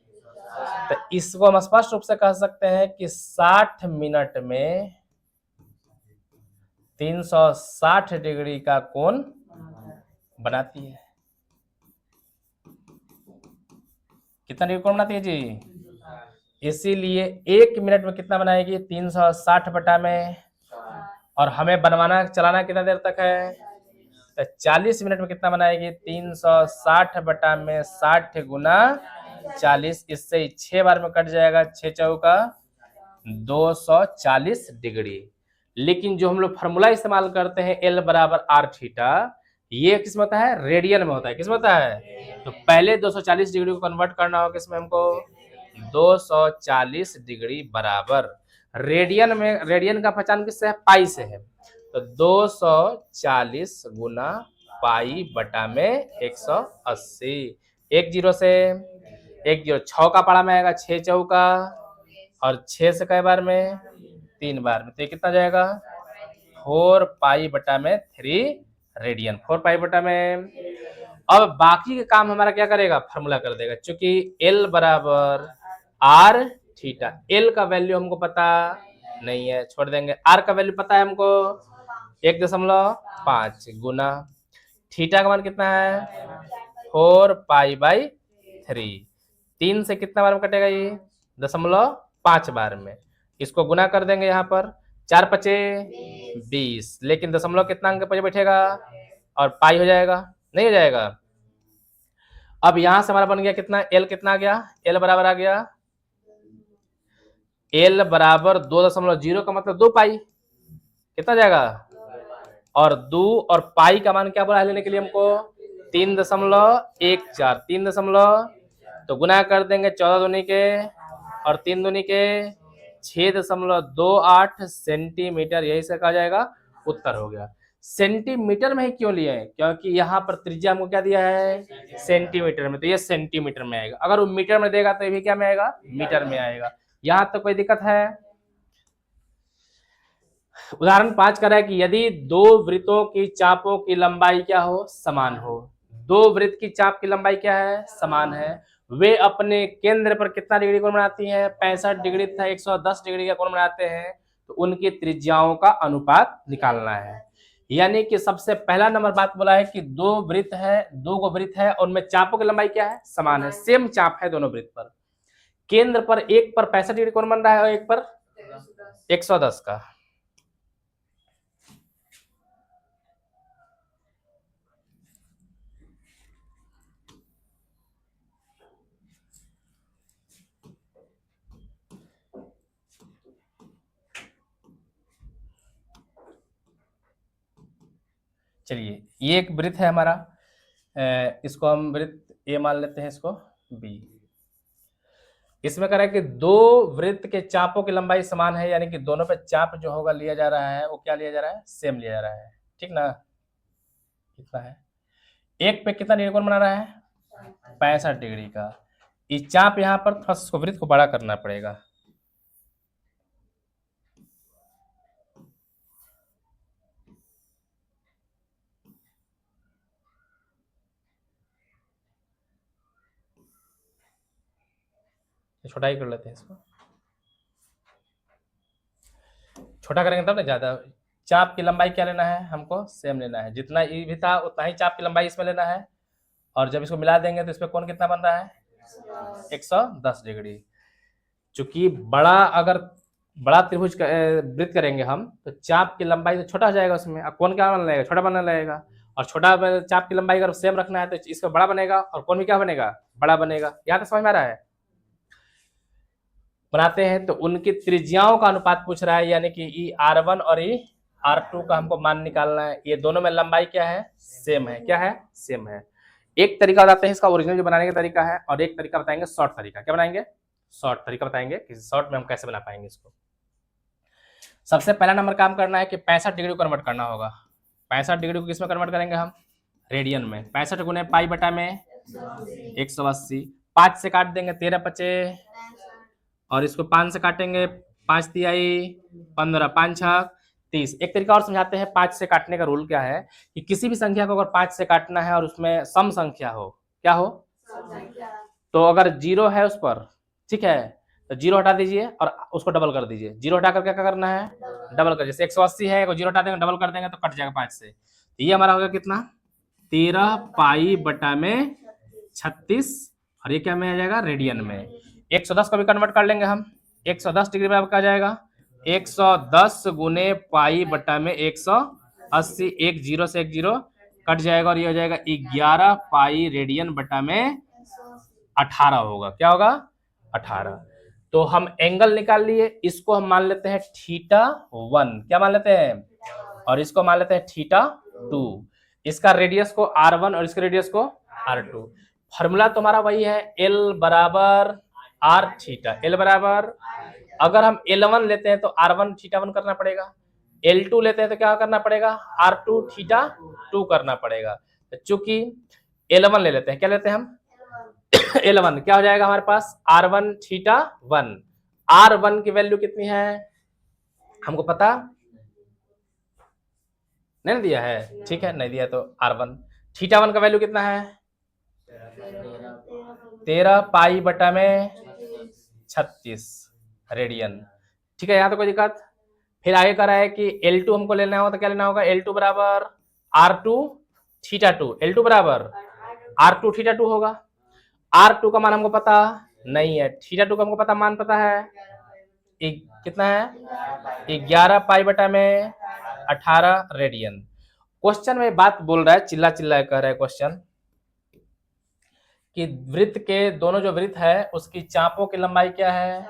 तो इसको हम स्पष्ट रूप से कह सकते हैं कि 60 मिनट में 360 डिग्री का कोण बनाती है। कितना डिग्री कोण बनाती है जी, इसीलिए 1 मिनट में कितना बनाएगी, 360 बटा में, और हमें बनवाना चलाना कितना देर तक है, तो 40 मिनट में कितना बनाएगी, 360 बटा में 60 गुना 40, इससे 6 बार में कट जाएगा, 6 चौका 240 डिग्री। लेकिन जो हम लोग फॉर्मूला इस्तेमाल करते हैं एल बराबर आर थीटा, ये किस में होता है, रेडियन में होता है। किस में होता है, तो पहले 240 डिग्री को कन्वर्ट करना होगा किसमें हमको, 240 डिग्री बराबर रेडियन में। रेडियन का पहचान किससे है, पाई से है। तो 240 गुना पाई बटा में 180, एक जीरो से एक जीरो, 6 का पारा में आएगा, 6 चौका, और 6 से कई बार में, 3 बार में, तो ये कितना जाएगा, 4 पाई बटा में 3 रेडियन, 4 पाई बटा में। अब बाकी का काम हमारा क्या करेगा, फार्मूला कर देगा, क्योंकि L बराबर आर थीटा। L का वैल्यू हमको पता नहीं है, छोड़ देंगे। R का वैल्यू पता है हमको 1.5 गुना थीटा का मान कितना है 4 पाई बाई 3, 3 से कितना बार में कटेगा ये, 0.5 बार में। इसको गुना कर देंगे यहाँ पर, 4 पचे 20, लेकिन दशमलव कितना अंक पे बैठेगा, और पाई हो जाएगा, नहीं हो जाएगा। अब यहां से हमारा बन गया कितना, एल कितना आ गया, एल बराबर आ गया, एल बराबर 2.0 का मतलब 2 पाई, कितना जाएगा, और 2 और पाई का मान क्या बोला है लेने के लिए हमको, 3.14, 3 तो गुना कर देंगे 14 दूनी के और 3 दूनी के 6.28 सेंटीमीटर, यही से कहा जाएगा उत्तर हो गया। सेंटीमीटर में ही क्यों लिए हैं, क्योंकि यहाँ पर त्रिज्या हमको क्या दिया है, सेंटीमीटर में, तो ये सेंटीमीटर में आएगा। अगर वो मीटर में देगा तो ये भी क्या में आएगा, मीटर में आएगा। यहां तक तो कोई दिक्कत है। उदाहरण 5 कर रहा है कि यदि दो वृत्तों की चापों की लंबाई क्या हो, समान हो। दो वृत्त की चाप की लंबाई क्या है, समान है। वे अपने केंद्र पर कितना डिग्री कोण बनाती हैं, 65 डिग्री तथा 110 डिग्री का कोण बनाते हैं। तो उनकी त्रिज्याओं का अनुपात निकालना है। यानी कि सबसे पहला नंबर बात बोला है कि दो वृत्त है, दो गो वृत्त है, और उनमें चापों की लंबाई क्या है, समान है, सेम चाप है दोनों वृत्त पर। केंद्र पर एक पर 65 डिग्री कोण बन रहा है और एक पर 110 का। चलिए ये एक वृत्त है हमारा, इसको हम वृत्त ए मान लेते हैं, इसको बी। इसमें कह रहा है कि दो वृत्त के चापों की लंबाई समान है, यानी कि दोनों पे चाप जो होगा लिया जा रहा है वो क्या लिया जा रहा है, सेम लिया जा रहा है, ठीक ना। कितना है, एक पे कितना डिग्री कोण बना रहा है, 65 डिग्री का। इस चाप यहाँ पर थोड़ा सा वृत्त को बड़ा करना पड़ेगा। छोटा ही कर लेते हैं इसको, छोटा करेंगे तब ना ज्यादा। चाप की लंबाई क्या लेना है हमको, सेम लेना है, जितना ये भी था उतना ही चाप की लंबाई इसमें लेना है। और जब इसको मिला देंगे तो इसमें कोण कितना बन रहा है, 110 डिग्री। चूंकि बड़ा अगर बड़ा त्रिभुज वृत्त करेंगे हम तो चाप की लंबाई तो छोटा हो जाएगा उसमें, अब कोण क्या बनने लगेगा, छोटा बनने लगेगा। और छोटा चाप की लंबाई अगर सेम रखना है तो इसका बड़ा बनेगा, और कोण भी क्या बनेगा, बड़ा बनेगा। यहाँ तक समझ में आ रहा है। बनाते हैं तो उनकी त्रिज्याओं का अनुपात पूछ रहा है, यानी कि ई R1 और ई R2 का हमको मान निकालना है। ये दोनों में लंबाई क्या है, सेम है, क्या है, सेम है। एक तरीका बताते हैं इसका ओरिजिनल जो बनाने का तरीका है, और एक तरीका बताएंगे शॉर्ट तरीका। क्या बनाएंगे, शॉर्ट तरीका बताएंगे कि शॉर्ट में हम कैसे बना पाएंगे इसको। सबसे पहला नंबर काम करना है कि 65 डिग्री को कन्वर्ट करना होगा। 65 डिग्री को किस में कन्वर्ट करेंगे हम, रेडियन में। 65 गुने पाई बटा में 180, 5 से काट देंगे 13 पचे, और इसको 5 से काटेंगे 5 तिहाई 15, 5 छक 30। एक तरीका और समझाते हैं 5 से काटने का रूल क्या है, कि किसी भी संख्या को अगर 5 से काटना है और उसमें सम संख्या हो, क्या हो, तो अगर 0 है उस पर, ठीक है, तो 0 हटा दीजिए और उसको डबल कर दीजिए। 0 हटाकर क्या करना है, डबल कर, जैसे 180 है, 0 हटा देंगे डबल कर देंगे तो कट जाएगा 5 से। तो ये हमारा होगा कितना, 13 पाई बटा में 36, और ये क्या में आ जाएगा, रेडियन में। 110 को भी कन्वर्ट कर लेंगे हम, 110 डिग्री बराबर क्या जाएगा, 110 गुने पाई बटा में 180, एक जीरो से एक जीरो कट जाएगा, और ये हो जाएगा 11 पाई रेडियन बटा में 18 होगा। क्या होगा, 18। तो हम एंगल निकाल लिए, इसको हम मान लेते हैं θ1, क्या मान लेते हैं, और इसको मान लेते हैं θ2। इसका रेडियस को R1 और इसके रेडियस को R2। फॉर्मूला तुम्हारा वही है, L बराबर R थीटा। L बराबर, अगर हम L1 लेते हैं तो R1 थीटा 1 करना पड़ेगा, L2 लेते हैं तो क्या करना पड़ेगा, R2 थीटा 2 करना पड़ेगा। तो चूंकि L1 ले लेते हैं, क्या लेते हैं हम L1, क्या हो जाएगा हमारे पास R1 थीटा 1। R1 की वैल्यू कितनी है हमको पता नहीं दिया है, ठीक है, नहीं दिया तो R1 थीटा 1 का वैल्यू कितना है 13 पाई बटा में 36 रेडियन, ठीक है, यहाँ तो कोई दिक्कत। फिर आगे कर रहा है कि L2 हमको लेना होगा तो क्या लेना होगा, L2 बराबर R2 थीटा 2, L2 बराबर R2 थीटा 2 होगा। R2 का मान हमको पता नहीं है, थीटा 2 का हमको पता मान पता है, कितना है 11 पाई बटा में 18 रेडियन। क्वेश्चन में बात बोल रहा है, चिल्ला चिल्ला कह रहा है क्वेश्चन कि वृत्त के दोनों जो वृत्त है उसकी चापों की लंबाई क्या है,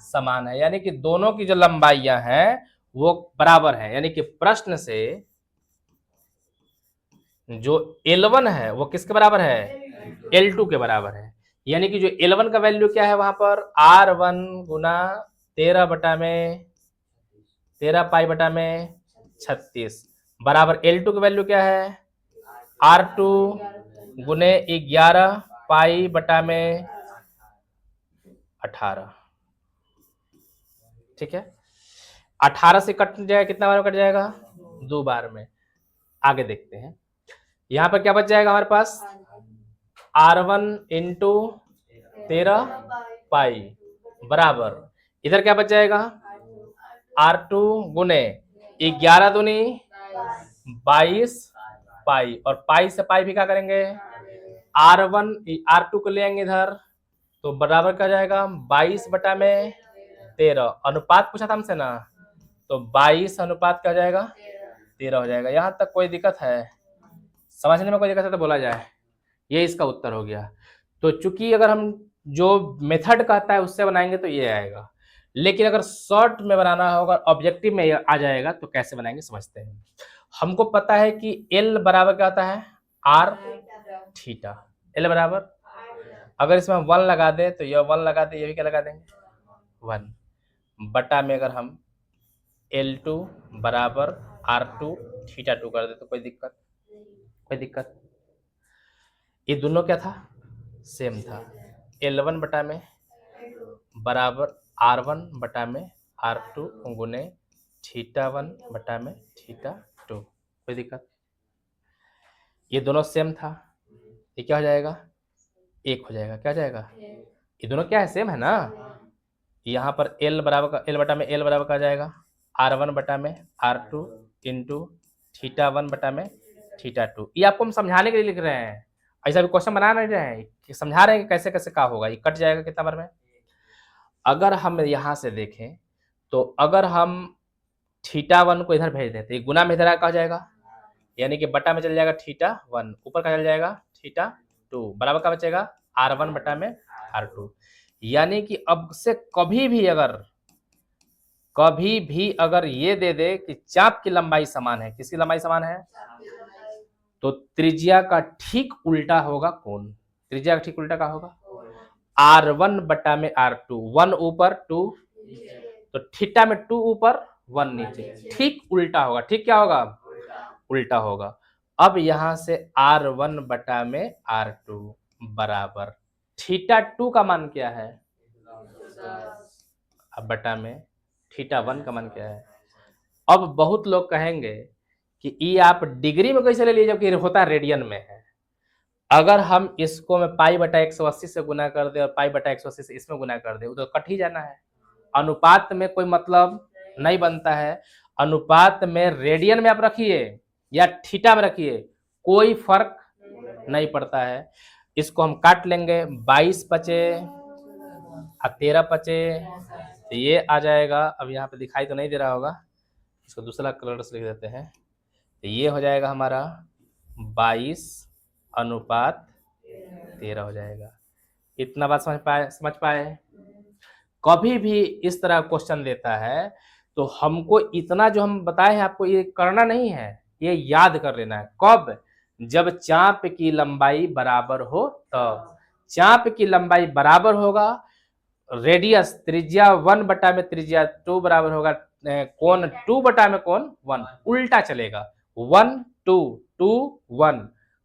समान है, यानी कि दोनों की जो लंबाइयां हैं वो बराबर है, यानी कि प्रश्न से जो L1 है वो किसके बराबर है, L2 के बराबर है, यानी कि जो L1 का वैल्यू क्या है वहां पर R1 गुना 13 बटा में 13 पाई बटा में 36 बराबर L2 की वैल्यू क्या है R2 गुने 11 पाई बटा में 18, ठीक है, 18 से कट जाएगा, कितना बार में कट जाएगा, 2 बार में। आगे देखते हैं, यहां पर क्या बच जाएगा हमारे पास R1 इंटू 13 पाई बराबर, इधर क्या बच जाएगा R2 गुने 11 दूनी 22 पाई, और पाई से पाई भी क्या करेंगे R1 R2 को ले आएंगे इधर तो बराबर क्या जाएगा 22 बटा में 13, अनुपात पूछा था हमसे ना, तो 22 अनुपात क्या हो जाएगा 13 हो जाएगा। यहां तक कोई दिक्कत है, समझने में कोई दिक्कत है तो बोला जाए, ये इसका उत्तर हो गया। तो चूंकि अगर हम जो मेथड कहता है उससे बनाएंगे तो ये आएगा, लेकिन अगर शॉर्ट में बनाना होगा ऑब्जेक्टिव में आ जाएगा तो कैसे बनाएंगे समझते हैं। हमको पता है कि L बराबर क्या होता है R थीटा, L बराबर, अगर इसमें 1 लगा दे तो यह 1 लगा दे, ये भी क्या लगा देंगे 1 बटा में अगर हम L2 बराबर R2 थीटा 2 कर दे तो कोई दिक्कत, ये दोनों क्या था सेम था, L1 बटा में बराबर R1 बटा में R2 गुने थीटा 1 बटा में थीटा 2, कोई दिक्कत, ये दोनों सेम था, ये क्या हो जाएगा 1 हो जाएगा, क्या हो जाएगा, ये दोनों क्या है सेम है ना, यहाँ पर L बराबर का L बटा में L बराबर का जाएगा R1 बटा में R2 इंटू थीटा 1 बटा में थीटा 2। ये आपको हम समझाने के लिए लिख रहे हैं, ऐसा भी क्वेश्चन बना नहीं रहे हैं कि समझा रहे हैं कि कैसे कैसे क्या होगा, ये कट जाएगा कितना बार में। अगर हम यहाँ से देखें तो अगर हम थीटा 1 को इधर भेज देते गुना में इधर क्या हो जाएगा, यानी कि बटा में चल जाएगा थीटा 1, ऊपर का चल जाएगा थीटा 2, बराबर का बचेगा R1 बटा में R2। यानी कि अब से कभी भी अगर ये दे दे कि चाप की लंबाई समान है, किसकी लंबाई समान है, तो त्रिज्या का ठीक उल्टा होगा कौन, त्रिज्या का ठीक उल्टा का होगा R1 बटा में R2, 1 ऊपर 2, तो थीटा में 2 ऊपर 1 नीचे, ठीक उल्टा होगा, ठीक क्या होगा उल्टा होगा। अब यहां से R1 बटा में R2 बराबर थीटा 2 का मान क्या है, अब बटा में थीटा 1 का मान क्या है। अब बहुत लोग कहेंगे कि ये आप डिग्री में कैसे ले लीजिए जबकि होता रेडियन में है। अगर हम इसको में पाई बटा 180 से गुना कर दे और पाई बटा 180 से इसमें गुना कर दे तो कट ही जाना है, अनुपात में कोई मतलब नहीं बनता है, अनुपात में रेडियन में आप रखिए या थीटा में रखिए कोई फर्क नहीं पड़ता है। इसको हम काट लेंगे, 22 बचे और 13 बचे, तो ये आ जाएगा, अब यहाँ पे दिखाई तो नहीं दे रहा होगा, इसको दूसरा कलर से लिख देते हैं, तो ये हो जाएगा हमारा 22 अनुपात 13 हो जाएगा। इतना बात समझ पाए। कभी भी इस तरह क्वेश्चन देता है तो हमको इतना जो हम बताए हैं आपको ये करना नहीं है, ये याद कर लेना है, कब जब चाप की लंबाई बराबर हो तब। चाप की लंबाई बराबर होगा, रेडियस त्रिज्या 1 में त्रिज्या 2 बराबर होगा, कोण 2 में कोण 1, उल्टा चलेगा। 1 2 2 1,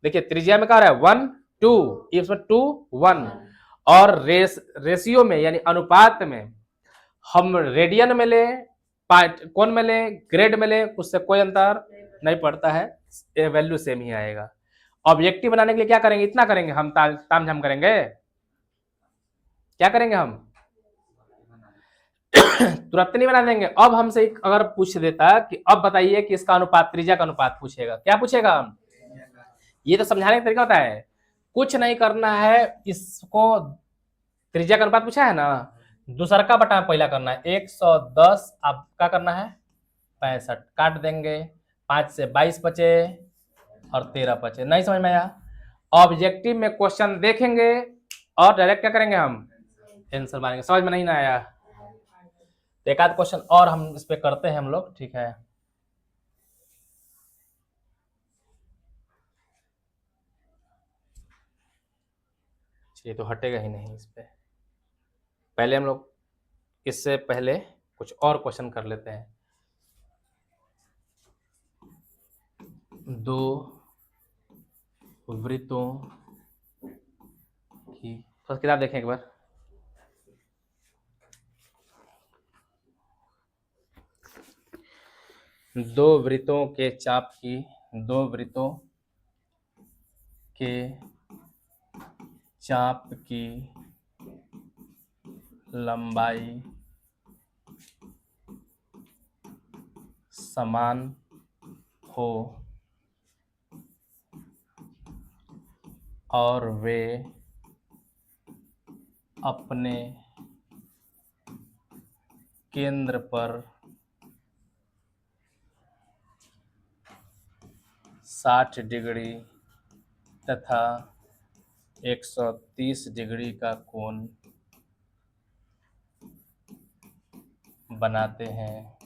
देखिए त्रिज्या में क्या हो रहा है 1 2, इसमें 2 1, और रेशियो में यानी अनुपात में हम रेडियन में ले, कोण में ले, ग्रेड में ले, उससे कोई अंतर नहीं पड़ता है, वैल्यू सेम ही आएगा। ऑब्जेक्टिव बनाने के लिए क्या करेंगे, इतना करेंगे हम, तामझाम करेंगे, क्या करेंगे हम तुरंत नहीं बना देंगे। अब हमसे अगर पूछ देता कि अब बताइए कि इसका अनुपात, त्रिज्या का अनुपात पूछेगा, क्या पूछेगा हम, ये तो समझाने का तरीका होता है। कुछ नहीं करना है, इसको त्रिज्या का अनुपात पूछा है ना, दूसरा का बटा पहला करना है। 110 अब क्या करना है 65, काट देंगे, 5 से 22 बचे और 13 बचे। नहीं समझ में आया, ऑब्जेक्टिव में क्वेश्चन देखेंगे और डायरेक्ट क्या करेंगे हम आंसर मारेंगे। समझ में नहीं ना आया, एक आध क्वेश्चन और हम इस पे करते हैं हम लोग, ठीक है। ये तो हटेगा ही नहीं इस पे। पहले हम लोग इससे पहले कुछ और क्वेश्चन कर लेते हैं। दो वृत्तों की, तो किताब देखें एक बार। दो वृत्तों के चाप की, दो वृत्तों के चाप की लंबाई समान हो और वे अपने केंद्र पर 60 डिग्री तथा 130 डिग्री का कोण बनाते हैं,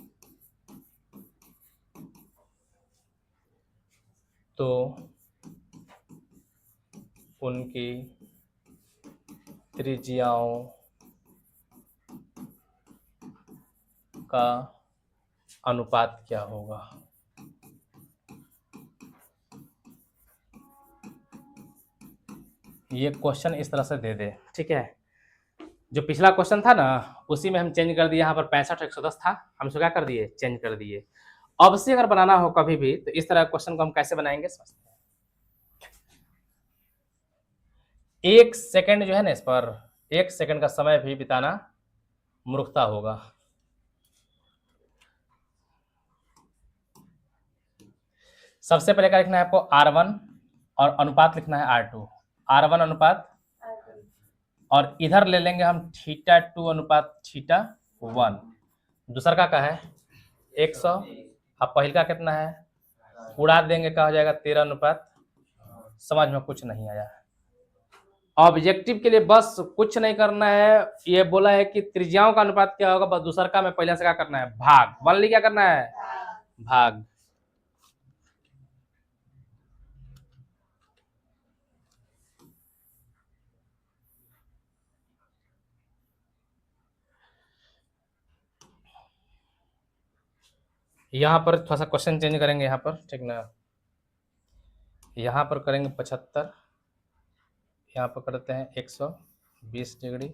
तो उनकी त्रिज्याओं का अनुपात क्या होगा। ये क्वेश्चन इस तरह से दे दे, ठीक है। जो पिछला क्वेश्चन था ना, उसी में हम चेंज कर दिए, यहाँ पर 65 110 था, हम उसको क्या कर दिए चेंज कर दिए। अब से अगर बनाना हो कभी भी तो इस तरह क्वेश्चन को हम कैसे बनाएंगे समझते हैं। 1 सेकंड जो है ना, इस पर 1 सेकंड का समय भी बिताना मूर्खता होगा। सबसे पहले क्या लिखना है आपको R1 और अनुपात लिखना है R2, R1 अनुपात, और इधर ले लेंगे हम θ2 अनुपात θ1। दूसरा का है 100, अब पहल का कितना है उड़ा देंगे, क्या हो जाएगा 13 अनुपात। समझ में कुछ नहीं आया। ऑब्जेक्टिव के लिए बस कुछ नहीं करना है, ये बोला है कि त्रिज्याओं का अनुपात क्या होगा, बस दूसरा का में पहले से क्या करना है भाग, वन क्या करना है भाग। यहाँ पर थोड़ा सा क्वेश्चन चेंज करेंगे, यहाँ पर ठीक ना, यहाँ पर करेंगे 75, यहाँ पर करते हैं 120 डिग्री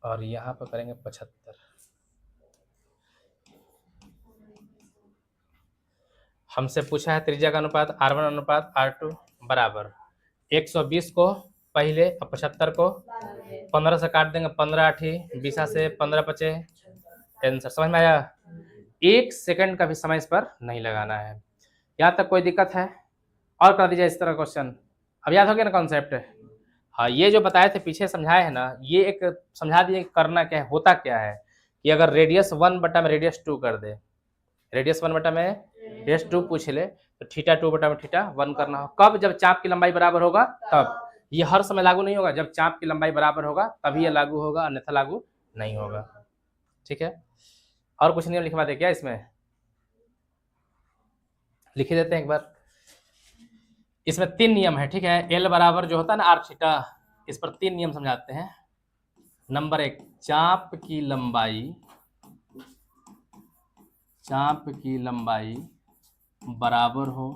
और यहाँ पर करेंगे 75। हमसे पूछा है त्रिज्या का अनुपात R1 अनुपात R2 बराबर 120 को पहले और 75 को 15 से काट देंगे, 15 8 20 से 15 बचे, आंसर। समझ में आया। 1 सेकंड का भी समय इस पर नहीं लगाना है। यहाँ तक कोई दिक्कत है और कर दीजिए इस तरह क्वेश्चन। अब याद हो गया ना कॉन्सेप्ट। हाँ, ये जो बताए थे पीछे समझाए है ना, ये एक समझा दिए करना क्या है, होता क्या है कि अगर रेडियस 1 बटा में रेडियस 2 कर दे, रेडियस 1 बटा में रेडियस 2 पूछ ले तो θ2 बटा में θ1 करना हो। कब, जब चाप की लंबाई बराबर होगा तब। ये हर समय लागू नहीं होगा, जब चाप की लंबाई बराबर होगा तभी ये लागू होगा, अन्यथा लागू नहीं होगा, ठीक है। और कुछ नियम लिखवा दे क्या इसमें, लिख देते हैं एक बार। इसमें 3 नियम है, ठीक है। एल बराबर जो होता है ना आर थीटा, इस पर 3 नियम समझाते हैं। नंबर 1, चाप की लंबाई बराबर हो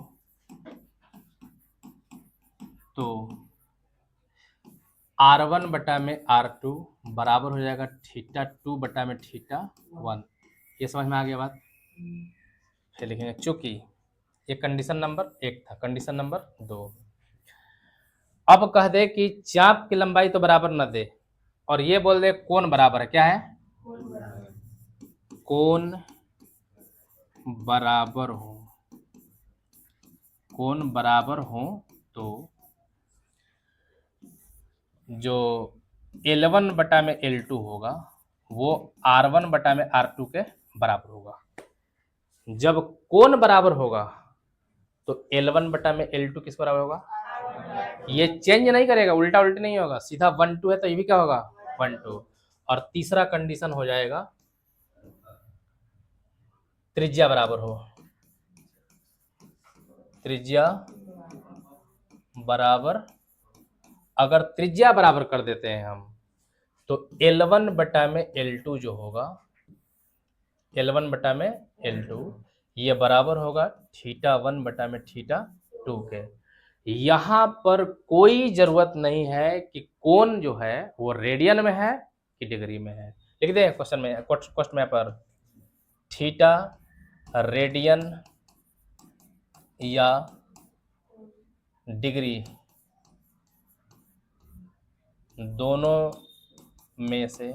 तो R1 बटा में R2 बराबर हो जाएगा थीटा 2 बटा में थीटा 1। ये समझ में आ गया बात? फिर लिखेंगे चूंकि ये कंडीशन नंबर 1 था। कंडीशन नंबर 2, अब कह दे कि चाप की लंबाई तो बराबर न दे और ये बोल दे कोण बराबर है। क्या है? कोण बराबर हो। कोण बराबर हो तो जो L1 बटा में L2 होगा वो R1 बटा में R2 के बराबर होगा। जब कोण बराबर होगा तो L1 बटा में L2 किस बराबर होगा? ये चेंज नहीं करेगा, उल्टा उल्टी नहीं होगा, सीधा 1 2 है तो ये भी क्या होगा? 1 2। और तीसरा कंडीशन हो जाएगा त्रिज्या बराबर हो। त्रिज्या बराबर, अगर त्रिज्या बराबर कर देते हैं हम तो L1 बटा में L2 जो होगा, L1 बटा में L2 ये बराबर होगा थीटा 1 बटा में थीटा 2 के। यहां पर कोई जरूरत नहीं है कि कोण जो है वो रेडियन में है कि डिग्री में है। लिख दें क्वेश्चन में, क्वेश्चन में पर थीटा रेडियन या डिग्री दोनों में से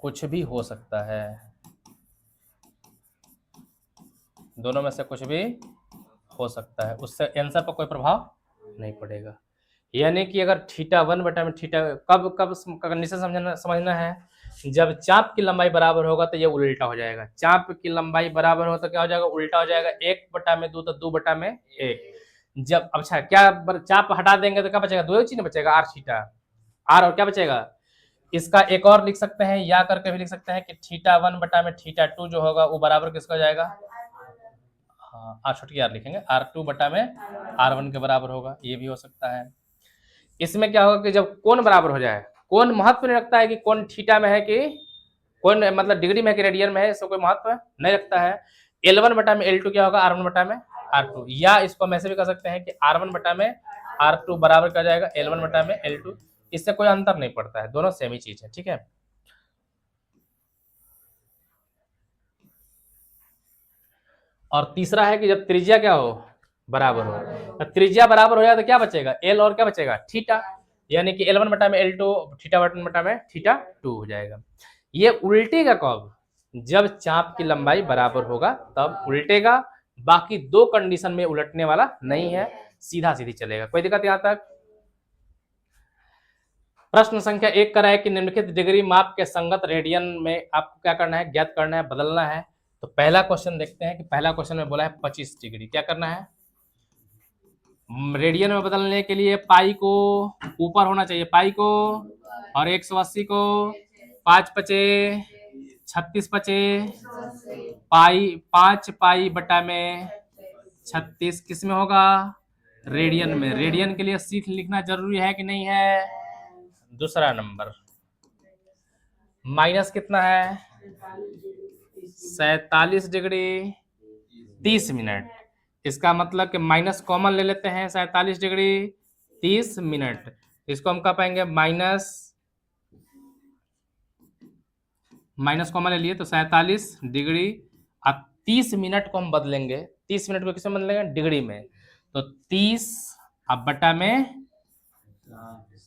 कुछ भी हो सकता है। दोनों में से कुछ भी हो सकता है, उससे आंसर पर कोई प्रभाव नहीं पड़ेगा। यानी कि अगर थीटा 1 बटा में थीटा, कब कंडीशन समझना है, जब चाप की लंबाई बराबर होगा तो ये उल्टा हो जाएगा। चाप की लंबाई बराबर हो तो क्या हो जाएगा? उल्टा हो जाएगा। 1 बटा में 2 तो 2 बटा में 1। जब अच्छा क्या चाप हटा देंगे तो क्या बचेगा? 2 चीज बचेगा, आर थीटा आर, और क्या बचेगा? इसका एक और लिख सकते हैं, या करके भी लिख सकते हैं कि थीटा 1 बटा में थीटा 2 जो होगा वो बराबर किसका हो जाएगा? हाँ, आर छोटी आर लिखेंगे, R2 बटा में R1 के बराबर होगा। ये भी हो सकता है। इसमें क्या होगा कि जब कोण बराबर हो जाए, कोण महत्व नहीं रखता है कि कोण थीटा में है कि कोण मतलब डिग्री में है कि रेडियन में है, इसको कोई महत्व नहीं रखता है। L1 बटा में L2 क्या होगा? R1 बटा में R2। या इसको हम ऐसे भी कर सकते हैं कि R1 बटा में R2 बराबर क्या जाएगा? L1 बटा में L2। इससे कोई अंतर नहीं पड़ता है, दोनों सेम ही चीज है, ठीक है। और तीसरा है कि जब त्रिज्या क्या हो? बराबर हो। तो त्रिज्या बराबर हो जाए तो क्या बचेगा? L और क्या बचेगा? थीटा। यानी कि L1 बटा में L2 थीटा 1 बटा में थीटा 2 हो जाएगा। ये उल्टेगा कब? जब चाप की लंबाई बराबर होगा तब उल्टेगा। बाकी दो कंडीशन में उलटने वाला नहीं है, सीधा सीधी चलेगा। कोई दिक्कत यहां तक? प्रश्न संख्या 1 करा है कि निम्नलिखित डिग्री माप के संगत रेडियन में आपको क्या करना है? ज्ञात करना है, बदलना है। तो पहला क्वेश्चन देखते हैं कि पहला क्वेश्चन में बोला है 25 डिग्री। क्या करना है? रेडियन में बदलने के लिए पाई को ऊपर होना चाहिए, पाई को, और 180 को 5 पचे 36 पचे पाई 5 पाई बटा में 36 किस में होगा? रेडियन में। रेडियन के लिए सीख लिखना जरूरी है कि नहीं है? दूसरा नंबर माइनस कितना है? 47 डिग्री 30 मिनट। इसका मतलब कि माइनस कॉमन ले लेते हैं, 47 डिग्री 30 मिनट। इसको हम कह पाएंगे माइनस कॉमन ले लिए तो 47 डिग्री। अब 30 मिनट को हम बदलेंगे, 30 मिनट को किसमें बदलेंगे? डिग्री में। तो 30 अब बटा में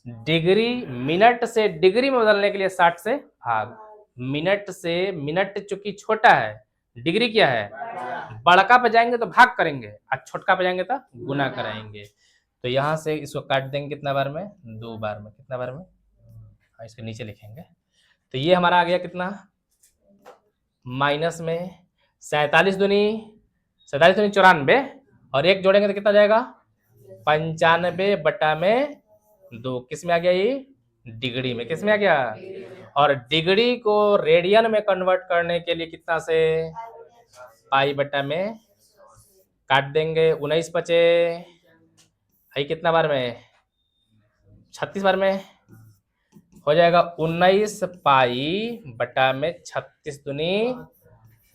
डिग्री, मिनट से डिग्री में बदलने के लिए 60 से भाग। मिनट से, मिनट चूंकि छोटा है, डिग्री क्या है? बड़का पे जाएंगे तो भाग करेंगे और छोटका पे जाएंगे तो गुना कराएंगे। तो यहां से इसको काट देंगे कितना बार में? 2 बार में। कितना बार में? इसके नीचे लिखेंगे। तो ये हमारा आ गया कितना? माइनस में 47 दूनी 94, और एक जोड़ेंगे तो कितना जाएगा? 95 बटा में 2। किस में आ गया? ये डिग्री में। किस में आ गया? और डिग्री को रेडियन में कन्वर्ट करने के लिए कितना से? पाई बटा में काट देंगे, 19 बचे, भाई कितना बार में, 36 बार में हो जाएगा 19 पाई बटा में 36 दूनी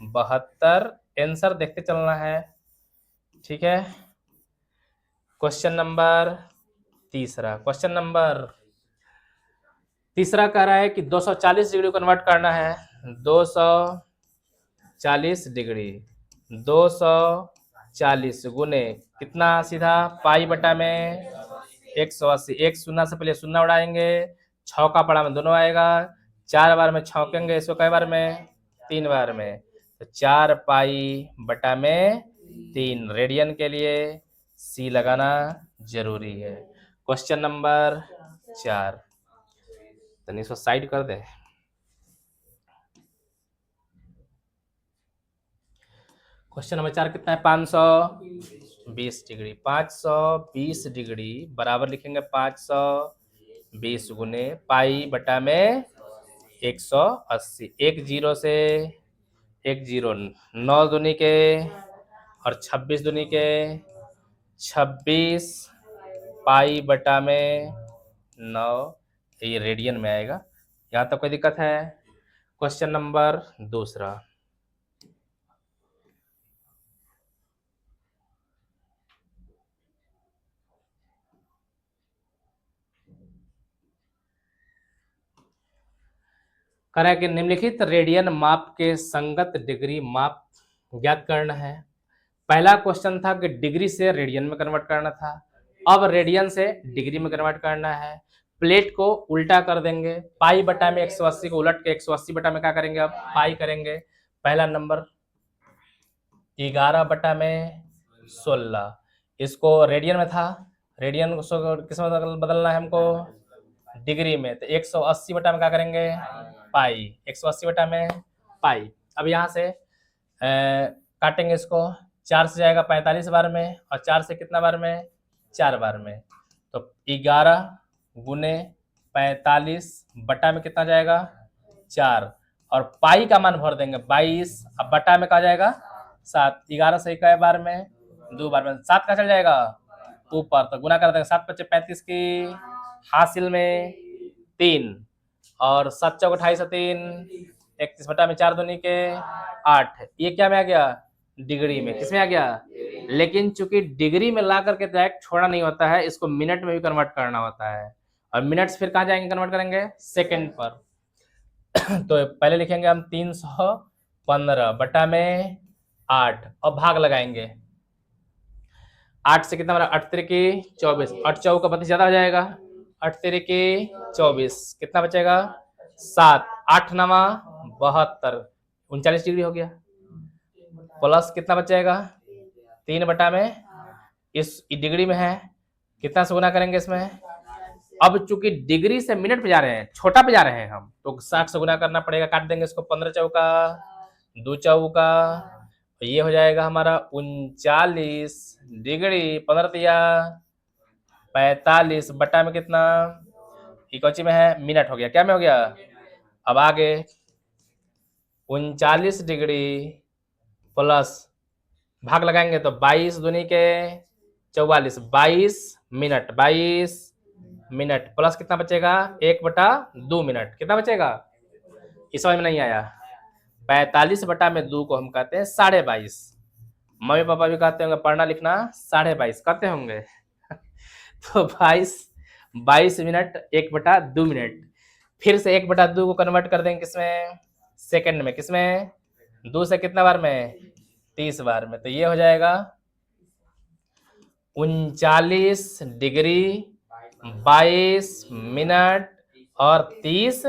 72। आंसर देखते चलना है, ठीक है। क्वेश्चन नंबर तीसरा कह रहा है कि 240 डिग्री कन्वर्ट करना है। 240 डिग्री 240 गुने कितना, सीधा पाई बटा में 180। एक शून्य से पहले शून्य उड़ाएंगे, छौ का पड़ा में दोनों आएगा, 4 बार में छौकेंगे इसको, कई बार में, 3 बार में, तो 4 पाई बटा में 3। रेडियन के लिए सी लगाना जरूरी है। क्वेश्चन नंबर 4, तो इसको साइड कर दे। क्वेश्चन नंबर 4 कितना है, 520 डिग्री। 520 डिग्री बराबर लिखेंगे 520 गुने पाई बटा में 180। एक जीरो से एक जीरो, 9 दूनी के और 26 दूनी के 26 पाई बटा में 9, ये रेडियन में आएगा। यहाँ तक कोई दिक्कत है? क्वेश्चन नंबर दूसरा, करें कि निम्नलिखित रेडियन माप के संगत डिग्री माप ज्ञात करना है। पहला क्वेश्चन था कि डिग्री से रेडियन में कन्वर्ट करना था, अब रेडियन से डिग्री में कन्वर्ट करना है। प्लेट को उल्टा कर देंगे, पाई बटा में 180 को उलट के 180 बटा में क्या करेंगे, अब पाई करेंगे। पहला नंबर 11 बटा में 16, इसको रेडियन में था, रेडियन को किस में बदलना है हमको, डिग्री में, तो 180 बटा में क्या करेंगे, पाई। 180 बटा में पाई। अब यहाँ से काटेंगे इसको, 4 से जाएगा 45 बार में, और 4 से कितना बार में, 4 बार में, तो 11 गुने 45 बटा में कितना जाएगा, 4, और पाई का मान भर देंगे 22, अब बटा में कहा जाएगा 7। 11 से कई बार में, 2 बार में, 7 का चल जाएगा ऊपर, तो गुना कर देंगे, 7 × 5 = 35 की हासिल में 3, और 7 × 4 = 28 3, 31 बटा में 4 दूनी के 8। ये क्या में आ गया, डिग्री में। किसमें आ गया, लेकिन चूंकि डिग्री में ला करके डायरेक्ट छोड़ा नहीं होता है, इसको मिनट में भी कन्वर्ट करना होता है, और मिनट्स फिर कहाँ जाएंगे, कन्वर्ट करेंगे सेकंड पर। तो पहले लिखेंगे हम 315 बटा में 8, और भाग लगाएंगे। 8 से कितना बना, 8 तिरकी 24, 8 चौका 32 ज्यादा हो जाएगा, 8 तिरकी 24, कितना बचेगा 7, 8 नवा 72, 39 डिग्री हो गया। प्लस कितना बचेगा 3 बटा में, इस डिग्री में है, कितना से गुना करेंगे इसमें। अब चूंकि डिग्री से मिनट पे जा रहे हैं, छोटा पे जा रहे हैं हम, तो 60 से गुना करना पड़ेगा। काट देंगे इसको, 15 चौका 2 चौका, तो ये हो जाएगा हमारा 39 डिग्री। 15 दिया 45 बटा में कितना, इकोची में है, मिनट हो गया, क्या में हो गया। अब आगे 39 डिग्री प्लस भाग लगाएंगे, तो 22 दूनी के 44, 22 मिनट, 22 मिनट प्लस कितना बचेगा, 1/2 मिनट, कितना बचेगा, इस समझ में नहीं आया। 45 बटा में 2 को हम कहते हैं 22.5। मम्मी पापा भी कहते होंगे पढ़ना लिखना 22.5 कहते होंगे। तो 22 मिनट 1/2 मिनट, फिर से 1/2 को कन्वर्ट कर देंगे किसमें, सेकंड में। किसमें, 2 से कितना बार में, 30 बार में, तो ये हो जाएगा 39 डिग्री 22 मिनट और 30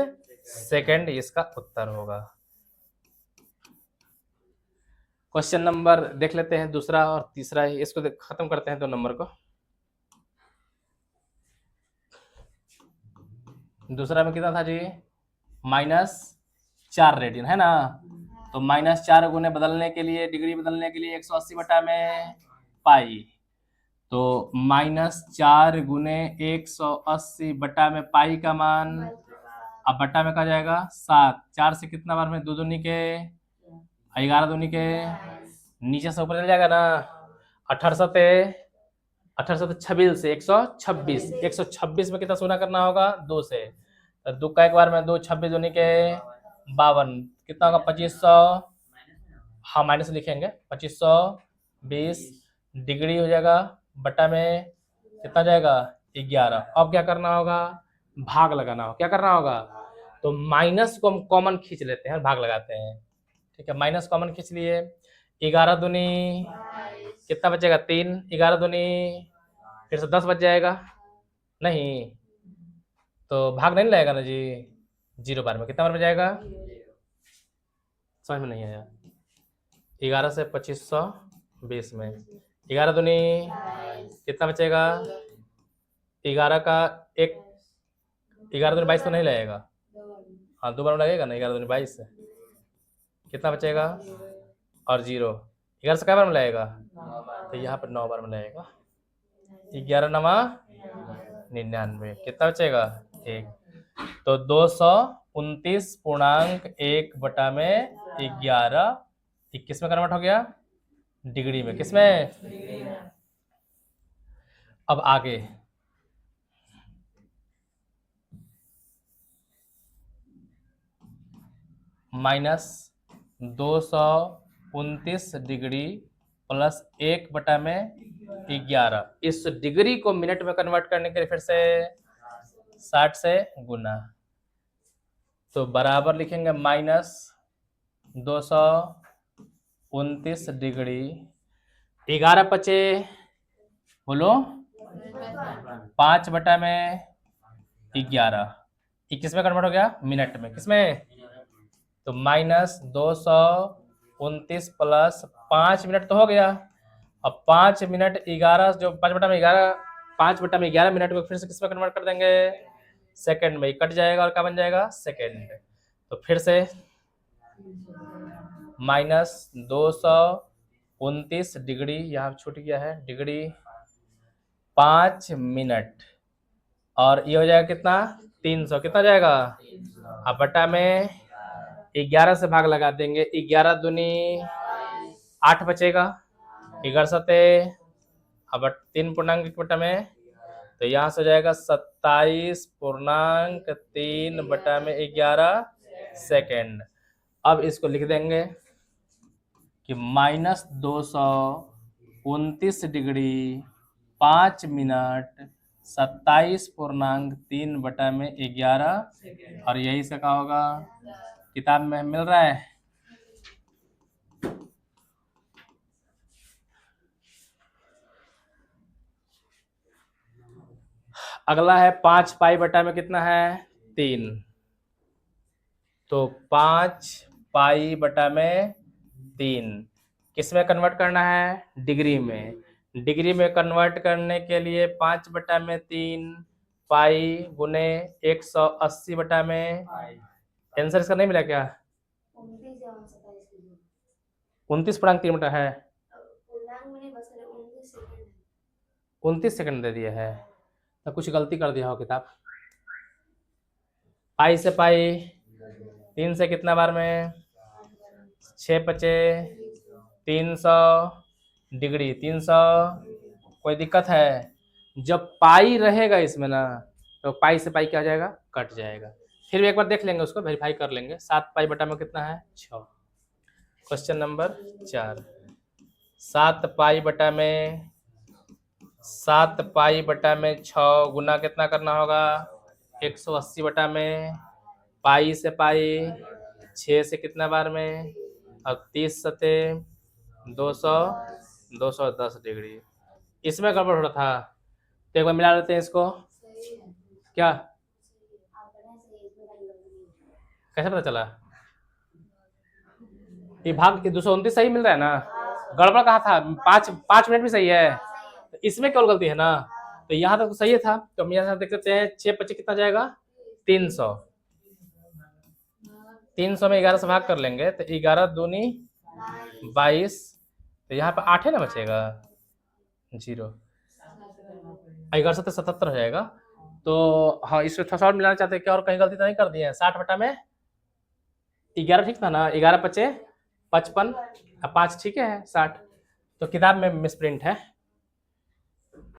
सेकंड इसका उत्तर होगा। क्वेश्चन नंबर देख लेते हैं दूसरा और तीसरा, इसको खत्म करते हैं 2 नंबर को। दूसरा में कितना था जी, -4 रेडियन है ना, तो -4 गुने बदलने के लिए, डिग्री बदलने के लिए 180 बटा में पाई, तो -4 गुने 180 बटा में पाई का मान, अब बटा में कहा जाएगा 7, 4 से कितना बार में, 2 दूनी के 11 दूनी के, नीचे से ऊपर चल जाएगा ना। 18 26 से 126, 126 में कितना गुना करना होगा 2 से, तो 2 का एक बार में 2, 26 दूनी के 52, कितना होगा 2500, हाँ माइनस लिखेंगे 2520 डिग्री हो जाएगा, बटा में कितना जाएगा 11। अब क्या करना होगा, भाग लगाना होगा। क्या करना होगा, तो माइनस को हम कॉमन खींच लेते हैं और भाग लगाते हैं। ठीक है, माइनस कॉमन खींच लिए, 11 दूनी कितना बचेगा 3, 11 दूनी फिर से 10 बच जाएगा, नहीं तो भाग नहीं लगेगा ना जी, 0 बार में कितना बार में जाएगा, समझ में नहीं आया। 11 से 2520 में 11 दूनी कितना बचेगा, 11 का एक, 11 दूनी 22 तो नहीं लगेगा, हाँ 2 बार में लगेगा ना, 11 दूनी 22 कितना बचेगा और 0, 11 से क्या बार में लगेगा, तो यहाँ पर 9 बार में लगेगा, 11 नवा 99 कितना बचेगा 1, तो 229.1 बटा में 11, 21 में कन्वर्ट हो गया डिग्री में, किसमें, अब आगे माइनस 229 डिग्री प्लस 1 बटा में 11, इस डिग्री को मिनट में कन्वर्ट करने के लिए फिर से 60 से गुना, तो बराबर लिखेंगे माइनस 229 डिग्री, 11 बचे बोलो 5 बटा में 11, 21 में कन्वर्ट हो गया मिनट में, किसमें, तो माइनस 229 प्लस 5 मिनट तो हो गया, अब 5 मिनट 11 जो 5 बटा में 11, 5 बटा में 11 मिनट को फिर से किस में कन्वर्ट कर देंगे, सेकंड में, कट जाएगा और क्या बन जाएगा सेकंड, तो फिर से माइनस 229 डिग्री, यहाँ छूट गया है डिग्री 5 मिनट, और ये हो जाएगा कितना 300, कितना जाएगा, अब बटा में 11 से भाग लगा देंगे, 11 दूनी 8 बचेगा, 11 सते अब 3 पूर्णांक 1 बटा में, तो यहाँ से हो जाएगा 27.3 बटा में 11 सेकेंड। अब इसको लिख देंगे कि माइनस 229 डिग्री 5 मिनट 27.3 बटा में 11, और यही से क्या होगा, किताब में मिल रहा है। अगला है 5 पाई बटा में कितना है 3, तो 5 पाई बटा में 3 किस में कन्वर्ट करना है, डिग्री में। डिग्री में कन्वर्ट करने के लिए 5 बटा में 3 पाई गुने 180 बटा में, आंसर इसका नहीं मिला क्या, 29.3 बटा है, 29 सेकंड दे दिया है, तो कुछ गलती कर दिया हो किताब। पाई से पाई 3 से कितना बार में 6 बचे 300 डिग्री 300, कोई दिक्कत है, जब पाई रहेगा इसमें ना तो पाई से पाई क्या हो जाएगा, कट जाएगा। फिर भी एक बार देख लेंगे, उसको वेरीफाई कर लेंगे। 7 पाई बटा में कितना है 6। क्वेश्चन नंबर 4, 7 पाई बटा में 6 गुना कितना करना होगा 180 बटा में, पाई से पाई 6 से कितना बार में, अब 30 सते 200 210 डिग्री। इसमें गड़बड़ हो रहा था, तो एक बार मिला लेते हैं इसको। क्या कैसे पता चला, ये भाग 229 सही मिल रहा है ना, गड़बड़ कहा था, 5 मिनट भी सही है, तो इसमें केवल गलती है ना, तो यहाँ तक तो सही था। तो हम यहाँ देख सकते हैं 6 25 कितना जाएगा 300, 300 में 11 से भाग कर लेंगे तो 11 दूनी 22, तो यहाँ पे 8 है ना बचेगा 0, 11 से 77 हो जाएगा। तो हाँ इसमें थोड़ा और मिलाना चाहते हैं क्या, और कहीं गलती तो नहीं कर दी है। 60 बटा में 11 ठीक था ना, 11 बचे 55, 5 ठीक है 60, तो किताब में मिसप्रिंट है।